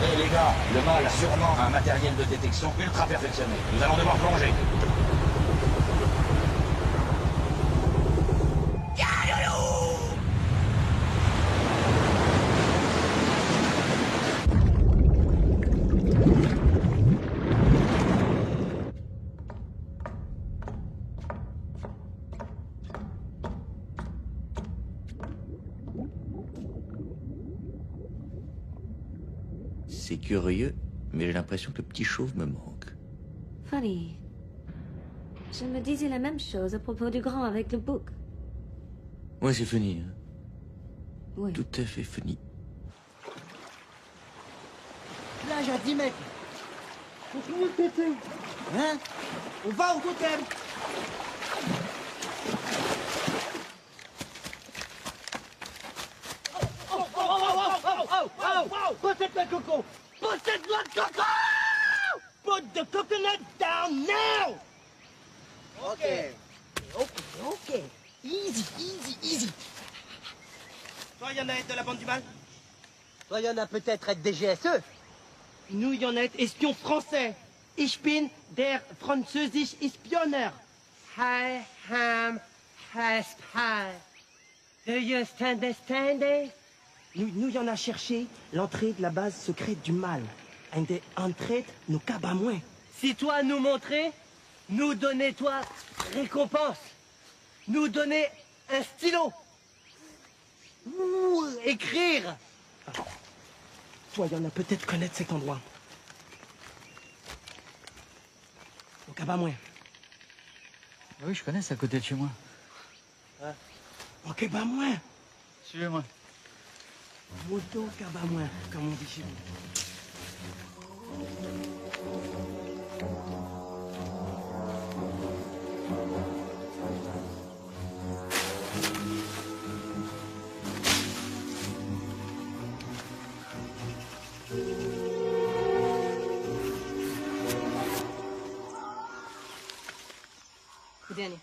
Eh les gars, le mâle a sûrement un matériel de détection ultra perfectionné. Nous allons devoir plonger. C'est curieux, mais j'ai l'impression que le petit chauve me manque. Funny. Je me disais la même chose à propos du grand avec le bouc. Ouais, c'est fini. Hein. Oui. Tout à fait fini. Plage à 10 mètres. Continue de péter. Hein? On va au totem. Possède le coco! Possède le coco! Put the coconut down now! Ok. Ok. Easy, easy, easy. Toi, y'en a de la bande du mal? Toi, y'en a peut-être être des GSE? Nous, y'en a espions français. Ich bin der französisch Spionner. I am a spy. Do you understand it? Nous y en a cherché l'entrée de la base secrète du mal. And the entrée nous cabas moins. Si toi nous montrer, nous donner toi récompense. Nous donner un stylo. Ouh, écrire. Toi, y en a peut-être connaître cet endroit. Au cabas moins. Oui, je connais, c'est à côté de chez moi. Hein? Au cabas moins. Suivez-moi. Moto cabas moins, comme on dit chez nous. Danny,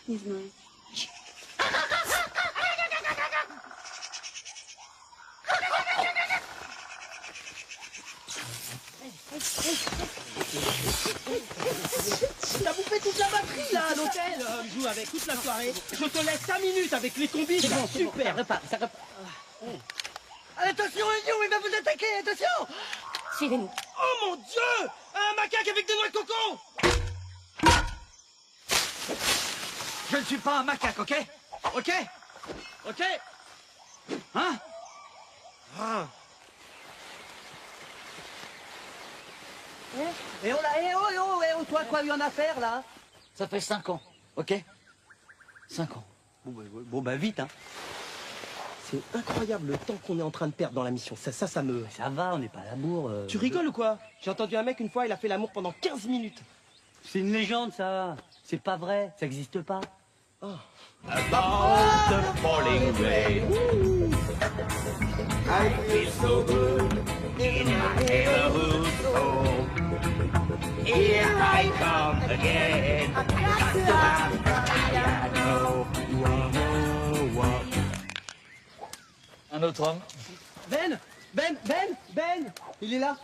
Не знаю. T'as bouffé toute la batterie là à l'hôtel. Je joue avec toute la soirée. Je te laisse 5 minutes avec les combis. C'est bon, super. ça repart, ça repart. Attention, Union, il va vous attaquer, attention. Suivez-nous. Oh mon Dieu! Un macaque avec des noix de coco! Je ne suis pas un macaque, ok? Ok? Ok? Hein? Ah. Eh oh, toi, quoi lui en a faire, là? Ça fait 5 ans, ok? 5 ans. Bon, bah, vite, hein. C'est incroyable le temps qu'on est en train de perdre dans la mission. Ça me... Ça va, on n'est pas à la bourre. Tu rigoles ou quoi? J'ai entendu un mec une fois, il a fait l'amour pendant 15 minutes. C'est une légende, ça. C'est pas vrai, ça n'existe pas. Oh. About the falling rain. I feel so good in my neighborhood home. Here I come again. Back to my piano. Un autre homme. Ben, il est là.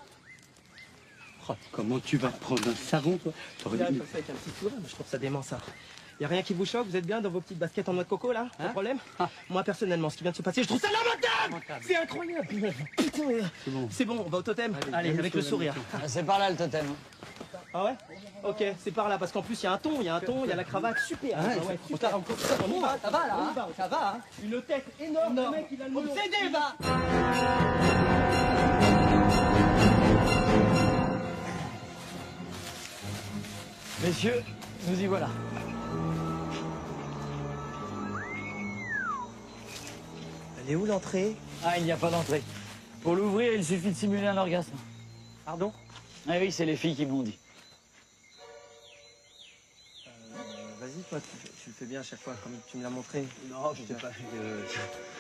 Oh, comment tu vas te prendre un savon, toi? Comme ça avec un petit sourire, mais je trouve ça dément, ça. Y a rien qui vous choque? Vous êtes bien dans vos petites baskets en noix de coco, là? Pas de problème? Moi, personnellement, ce qui vient de se passer, je trouve ça lamentable! C'est incroyable! Putain, c'est bon, on va au totem. Allez, avec le sourire. C'est par là le totem. Ah ouais? Ok, c'est par là, parce qu'en plus, il y a un ton, il y a la cravate, super. Ouais, super. On y va, ça va, là, on y va, ça va, hein. Une tête énorme, le mec, il a le melon. Obsédé, va! Messieurs, nous y voilà. Elle est où l'entrée? Ah, il n'y a pas d'entrée. Pour l'ouvrir, il suffit de simuler un orgasme. Pardon? Ah oui, c'est les filles qui me l'ont dit. Vas-y, toi, tu le fais bien à chaque fois, comme tu me l'as montré. Non, je sais pas.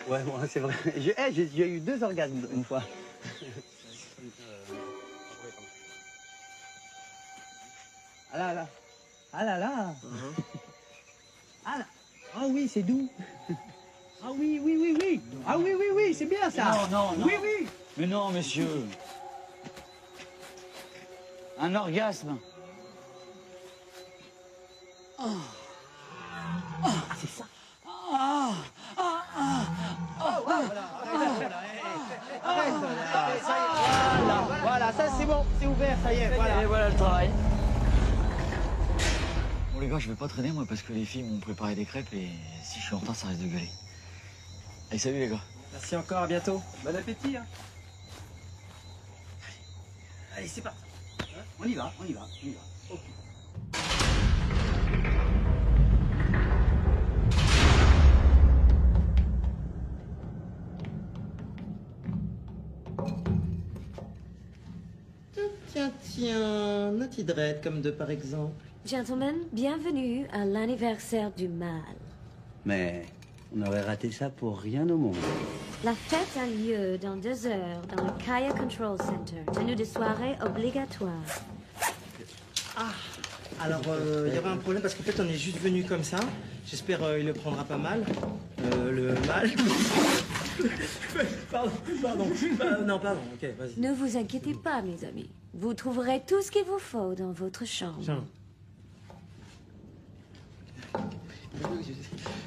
Ouais, moi, c'est vrai. J'ai eu 2 orgasmes une fois. Ah là là. Ah là là. Ah là. Ah oui, c'est doux. Ah oui, oui, oui, oui. Ah oui, oui, oui, c'est bien ça. Non, non, non. Oui, oui. Mais non, messieurs. Un orgasme. Oh. Oh, c'est ça. Voilà, ça c'est bon, c'est ouvert, ça y est, voilà. Et voilà le travail. Bon les gars, je vais pas traîner moi parce que les filles m'ont préparé des crêpes et si je suis en retard, ça risque de gueuler. Allez, salut les gars. Merci encore, à bientôt. Bon appétit. Hein. Allez, c'est parti. On y va, on y va, on y va. Ok. Tiens, Naughty Dread, comme de par exemple. Gentlemen, bienvenue à l'anniversaire du mal. Mais on aurait raté ça pour rien au monde. La fête a lieu dans 2 heures dans le Kaya Control Center. Tenue de soirée obligatoire. Ah, alors il y aura un problème parce qu'en fait on est juste venu comme ça. J'espère il le prendra pas mal. Le mal. Pardon. Non, pardon, ok, vas-y. Ne vous inquiétez pas, mes amis. Vous trouverez tout ce qu'il vous faut dans votre chambre. Tiens.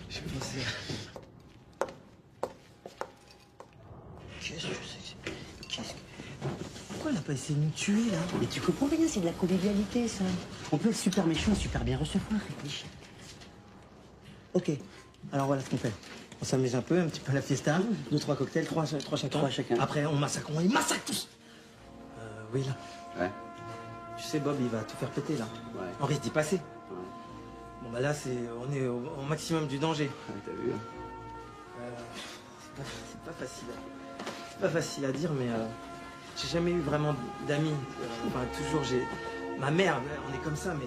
Je pensais... Qu'est-ce que c'est? Pourquoi elle a pas essayé de nous tuer, là? Mais tu comprends rien, c'est de la convivialité, ça. On peut être super méchant, super bien recevoir, réfléchis. Ok, alors voilà ce qu'on fait. On s'amuse un peu, un petit peu à la fiesta. 2, 3 cocktails, 3 chacun. 3 chacun. Après, on massacre tous. Oui, là. Ouais. Tu sais, Bob, il va tout faire péter, là. Ouais. On risque d'y passer. Bon, bah là, on est au maximum du danger. Ouais, t'as vu? C'est pas facile. C'est pas facile à dire, mais j'ai jamais eu vraiment d'amis. Enfin, toujours, ma mère, on est comme ça, mais...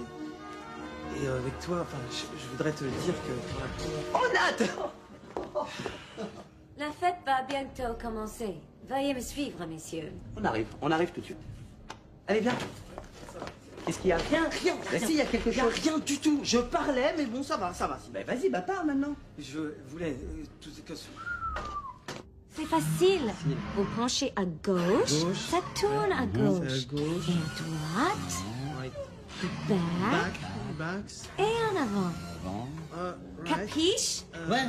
Et avec toi, enfin, je voudrais te dire que... Oh, Nat! La fête va bientôt commencer. Veuillez me suivre, messieurs. On arrive tout de suite. Allez, viens. Qu'est-ce qu'il y a? Rien. Bah si, il y a quelque chose. Rien du tout. Je parlais, mais bon, ça va. Bah vas-y, bah parle maintenant. Je voulais... tout ce que... C'est facile. Vous penchez à gauche, ça tourne à gauche. gauche. Et à droite, back, Backs. et en avant. Right. Capiche? Ouais.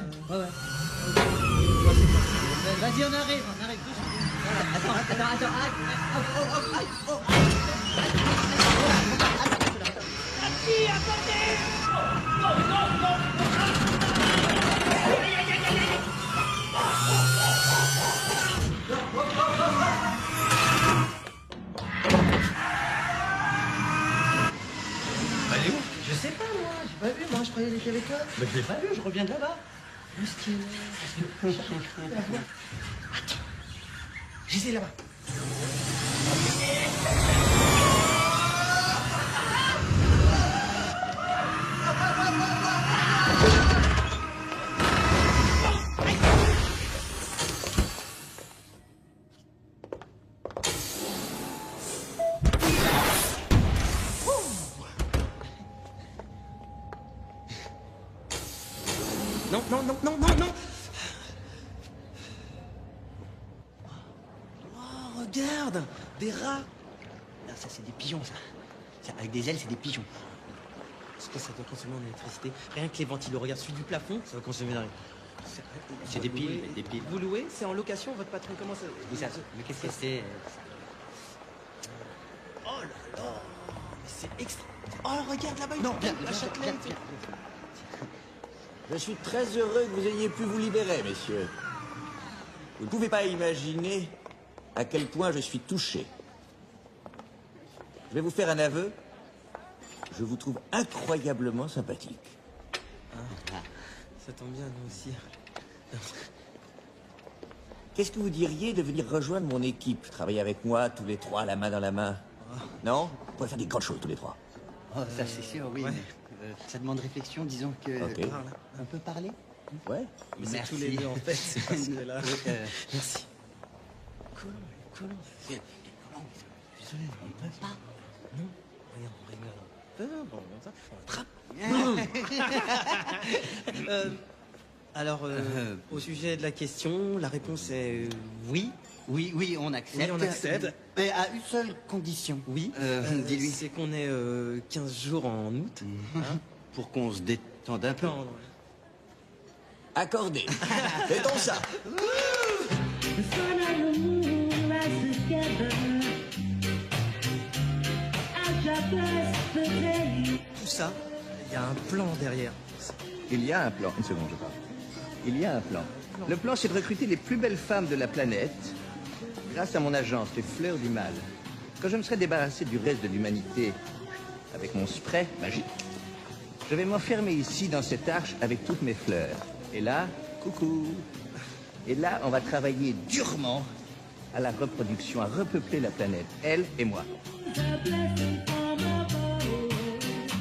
Vas-y, on arrive. Attends. Elle est où? Je sais pas, moi. J'ai pas vu, moi. Je croyais qu'elle était avec toi. Mais je l'ai pas vu, je reviens de là-bas. Où est-ce qu'elle est? Attends. J'étais là-bas. Non. Oh, regarde, des rats. Ah, ça, c'est des pigeons, ça. Avec des ailes, c'est des pigeons. Est-ce que ça doit consommer en électricité? Rien que les ventilos, regarde celui du plafond, ça va consommer d'un. C'est des piles, des piles. Vous louez? C'est en location? Votre patron comment ça? Mais qu'est-ce que c'est? Oh là là, mais c'est extra. Oh, regarde là-bas, une la châtelaine. Je suis très heureux que vous ayez pu vous libérer, messieurs. Vous ne pouvez pas imaginer à quel point je suis touché. Je vais vous faire un aveu. Je vous trouve incroyablement sympathique. Ça tombe bien, nous aussi. Qu'est-ce que vous diriez de venir rejoindre mon équipe, travailler avec moi, tous les trois, la main dans la main? Non? On pourrait faire des grandes choses, tous les trois. Oh, ça, c'est sûr, oui. Ouais. Mais, ça demande réflexion, disons que... Ok. On peut parler? Ouais. Mais c'est Merci. tous les deux, en fait. C'est parce que là... Merci. Colomb. Désolé, on peut pas. Non, regarde, on rigole un peu. Bon, on attrape. Alors, au sujet de la question, la réponse est oui. Oui, on accepte. Oui, on accepte. Mais à une seule condition. Oui. Dis-lui. C'est qu'on est 15 jours en août. Hein, pour qu'on se détende un peu. Accordé. Mettons ça. Tout ça, il y a un plan derrière. Il y a un plan. Une seconde, je parle. Il y a un plan. Le plan, c'est de recruter les plus belles femmes de la planète grâce à mon agence, les Fleurs du Mal. Quand je me serai débarrassé du reste de l'humanité avec mon spray magique, je vais m'enfermer ici dans cette arche avec toutes mes fleurs. Et là, coucou. Et là, on va travailler durement à la reproduction, à repeupler la planète, elle et moi.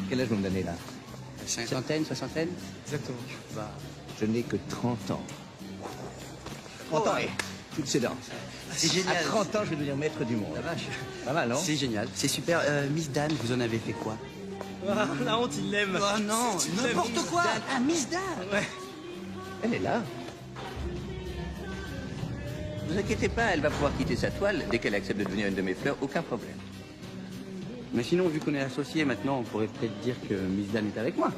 Quel âge vous me donnez là? Cinquantaine, soixantaine? Exactement. Bah, je n'ai que 30 ans. 30 ans et toutes ces dents. C'est génial. À 30 ans, je vais devenir maître du monde. La vache. Pas mal, non? C'est génial, c'est super. Miss Dan, vous en avez fait quoi? Ah, la honte, il l'aime. Oh non, n'importe quoi. Ah, Miss Dan. Ouais. Elle est là. Ne vous inquiétez pas, elle va pouvoir quitter sa toile dès qu'elle accepte de devenir une de mes fleurs, aucun problème. Mais sinon, vu qu'on est associés maintenant, on pourrait peut-être dire que Miss Dan est avec moi.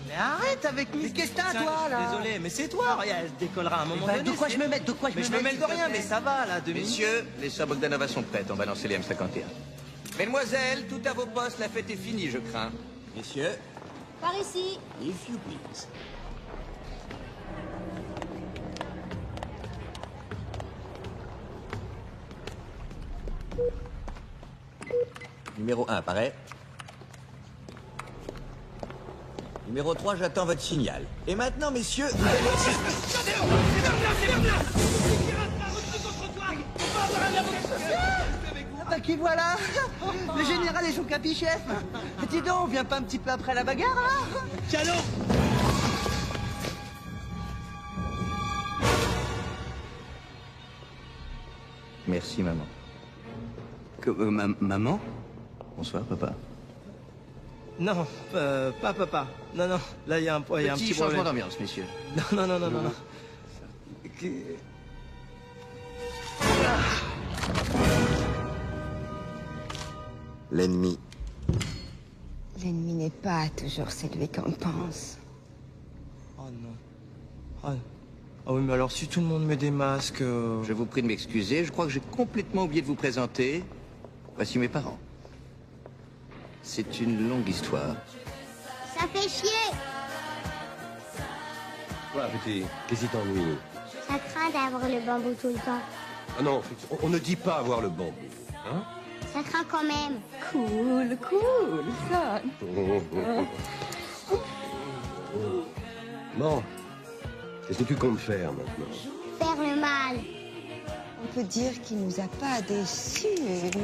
Mais arrête avec Miss. Mais qu'est-ce que t'as, toi, là? Désolé, mais c'est toi. Regarde, elle se décollera à un moment Bah, donné. de quoi je me mêle? Mais je me mêle de rien, mais ça va, là, 2 minutes. Messieurs, les sœurs Bogdanova sont prêtes, on va lancer les M51. Mesdemoiselles, tout à vos postes, la fête est finie, je crains. Messieurs, Par ici. if you please. Numéro 1, apparaît. Numéro 3, j'attends votre signal. Et maintenant, messieurs, vous allez... Ah bah qui voilà? Le général et son capichef. Dis donc, on vient pas un petit peu après la bagarre, là? Calon. Merci, maman. Maman? Bonsoir, papa. Non, pas papa. Non, non, là il y a un petit Petit problème. changement d'ambiance, messieurs. Non, non, non, non, non, non. L'ennemi. L'ennemi n'est pas toujours celui qu'on pense. Oh non. Ah oui, mais alors si tout le monde met des masques... Je vous prie de m'excuser, je crois que j'ai complètement oublié de vous présenter. Voici mes parents. C'est une longue histoire. Ça fait chier. Voilà, petit, qu'est-ce qui t'ennuie? Ça craint d'avoir le bambou tout le temps. Ah non, on ne dit pas avoir le bambou. Hein? Ça craint quand même. Cool, cool, ça. Bon, qu'est-ce que tu comptes faire maintenant? Faire le mal. On peut dire qu'il nous a pas déçus,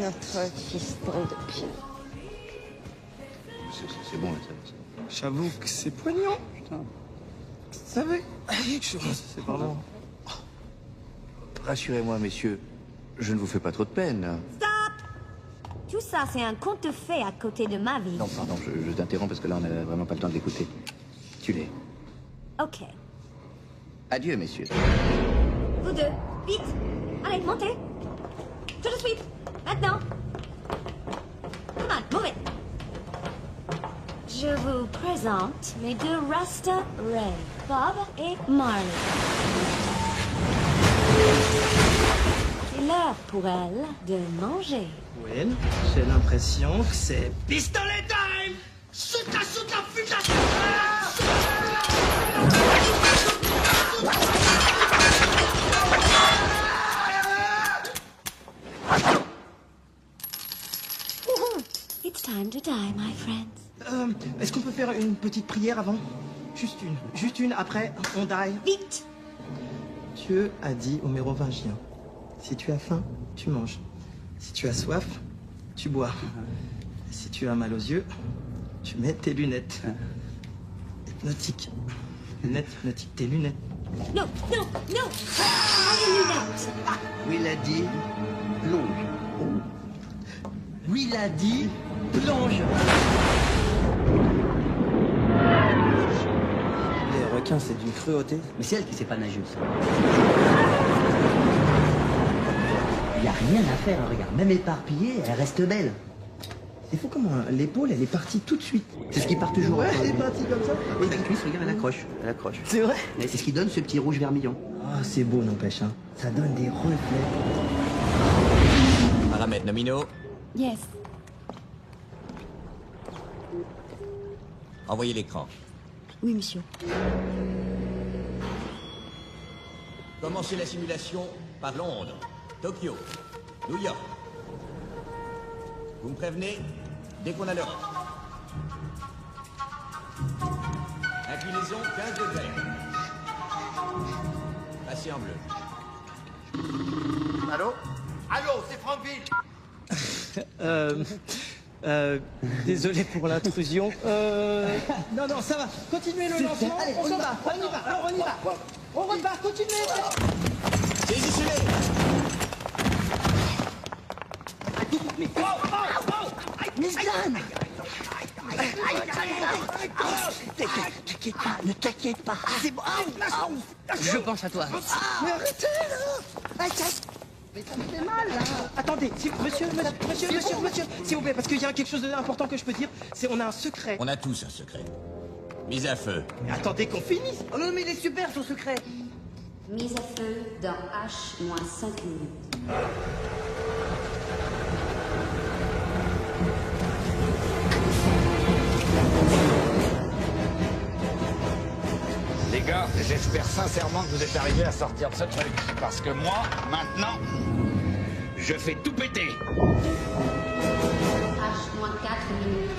notre fiston de pied. C'est bon, là, ça. J'avoue que c'est poignant. Putain. Ça va quelque chose, c'est pardon. Rassurez-moi, messieurs, je ne vous fais pas trop de peine. Stop! Tout ça, c'est un conte de fées à côté de ma vie. Non, pardon, je t'interromps parce que là, on n'a vraiment pas le temps de l'écouter. Tu l'es. Ok. Adieu, messieurs. Vous deux, vite! Allez, montez! Tout de suite! Maintenant! Come on, move it! Je vous présente mes deux Rasta Ray, Bob et Marley. C'est l'heure pour elle de manger. Will, j'ai l'impression que c'est pistolet time! Shoot la putain! It's time to die, my friends. Est-ce qu'on peut faire une petite prière avant? Juste une, après, on die. Vite! Dieu a dit aux Mérovingiens, si tu as faim, tu manges. Si tu as soif, tu bois. Si tu as mal aux yeux, tu mets tes lunettes. Hypnotique. Lunettes hypnotiques, tes lunettes. Non, non, non! Pas les lunettes! Will a dit plonge. Will a dit plonge. Les requins, c'est d'une cruauté. Mais c'est elle qui sait pas nager aussi. Il n'y a rien à faire, regarde. Même éparpillée, elle reste belle. C'est fou comment l'épaule, elle est partie tout de suite. C'est ce qui part toujours. Ouais, elle est partie comme ça. Oui, la cuisse, regarde, elle accroche. Elle accroche. C'est vrai? Et c'est ce qui donne ce petit rouge vermillon. Ah, c'est beau, n'empêche, hein. Ça donne des reflets. Paramètres nominaux. Yes. Envoyez l'écran. Oui, monsieur. Commencez la simulation par Londres, Tokyo, New York. Vous me prévenez dès qu'on a l'heure. Inclinaison 15 degrés. Passez en bleu. Allô? Allô, c'est Franckville. Désolé pour l'intrusion. Non, non, ça va. Continuez le lancement. Allez, on s'en va. On y va. Alors, on y va. On repart. Continuez. Saisissez-les. T'inquiète pas, ne t'inquiète pas. C'est bon. Je pense à toi. Mais arrêtez là. Mais ça me fait mal là. Attendez, monsieur, s'il vous plaît, parce qu'il y a quelque chose d'important que je peux dire. C'est on a un secret. On a tous un secret. Mise à feu. Mais attendez qu'on finisse. Oh non, mais il est super ton secret. Mise à feu dans H-5 minutes. Les gars, j'espère sincèrement que vous êtes arrivés à sortir de ce truc. Parce que moi, maintenant, je fais tout péter. H-4 minutes.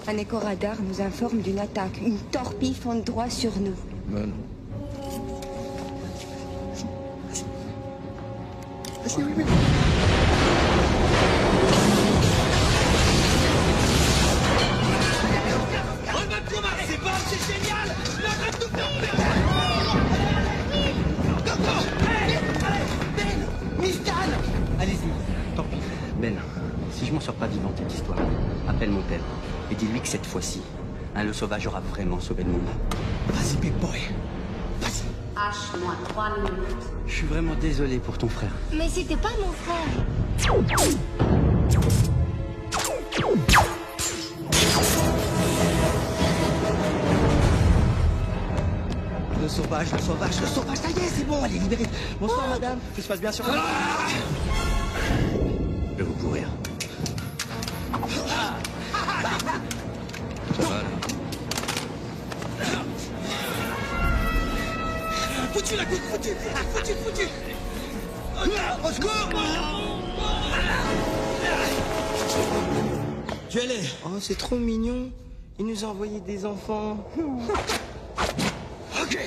Un éco-radar nous informe d'une attaque. Une torpille fonce droit sur nous. Non. Vas-y, oui. C'est bon, c'est génial. Là, on va tout faire. Go, go. Allez, Ben, Miss Dan. Allez-y. Tant pis. Si je m'en sors pas vivant de cette histoire, appelle mon père et dis-lui que cette fois-ci, le sauvage aura vraiment sauvé le monde. Vas-y, big boy. H-3 minutes. Je suis vraiment désolé pour ton frère. Mais c'était pas mon frère. Le sauvage, le sauvage, le sauvage, ça y est, c'est bon, elle est libérée. Bonsoir, madame. Tout se passe bien sur... Je vais vous courir. Ça va, là? Foutu, la coupe, foutu. Au secours. Tu es allé. Oh, c'est trop mignon. Il nous a envoyé des enfants. Ok.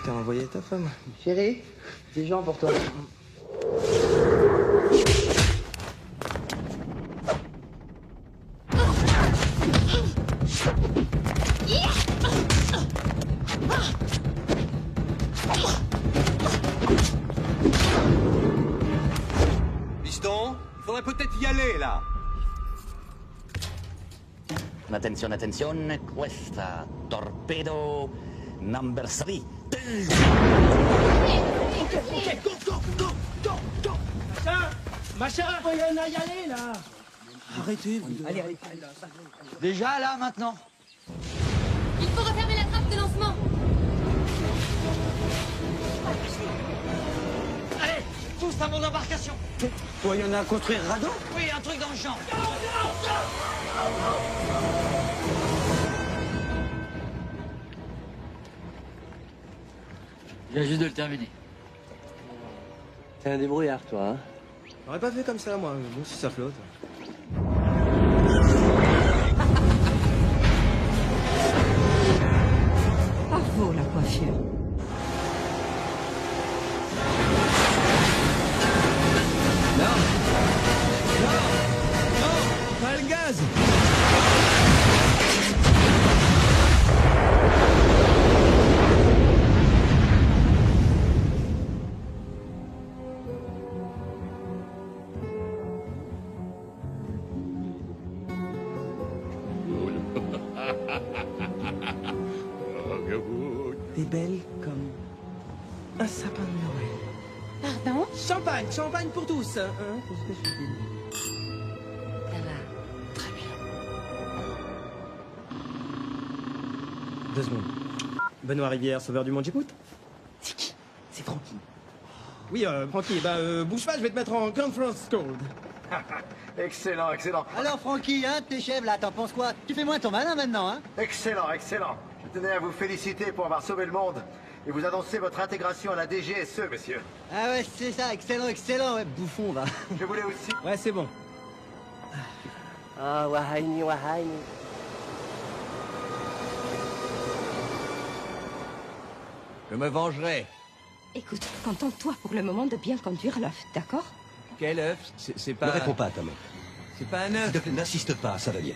T'as envoyé ta femme. Chérie, des gens pour toi. Piston, il faudrait peut-être y aller, là. Attenzione, attenzione, questa torpedo number 3. Machin, faut y aller, là. Arrêtez, vous deux. Allez. Déjà, là, maintenant? Il faut refermer la trappe de lancement. Allez, tous à mon embarcation. Toi, il y en a à construire radeau? Oui, un truc dans le champ. Il vient juste de le terminer. T'es un débrouillard, toi, hein? J'aurais pas fait comme ça, moi. Bon, si ça flotte. Bravo, la coiffure. Pas le gaz. T'es belle comme un sapin de Noël. Pardon? Champagne, champagne pour tous. Hein, c'est ce que je dis. Ça va. Très bien. 2 secondes. Benoît Rivière, sauveur du Mont Djibout. C'est qui? C'est Francky. Oui, Francky, bouge pas, je vais te mettre en conference call. Excellent, excellent. Alors, Francky, hein, tes chèvres, là, t'en penses quoi? Tu fais moins ton malin maintenant, hein? Excellent, excellent. Je tenais à vous féliciter pour avoir sauvé le monde et vous annoncer votre intégration à la DGSE, monsieur. Ah ouais, c'est ça, excellent, excellent, ouais, bouffon, va. Je voulais aussi... Ouais, c'est bon. Ah, Wahaini. Je me vengerai. Écoute, contente-toi pour le moment de bien conduire l'œuf, d'accord? Quel œuf? C'est pas... Ne réponds pas, Tom. C'est pas un œuf. S'il te plaît, n'insiste pas, ça va bien.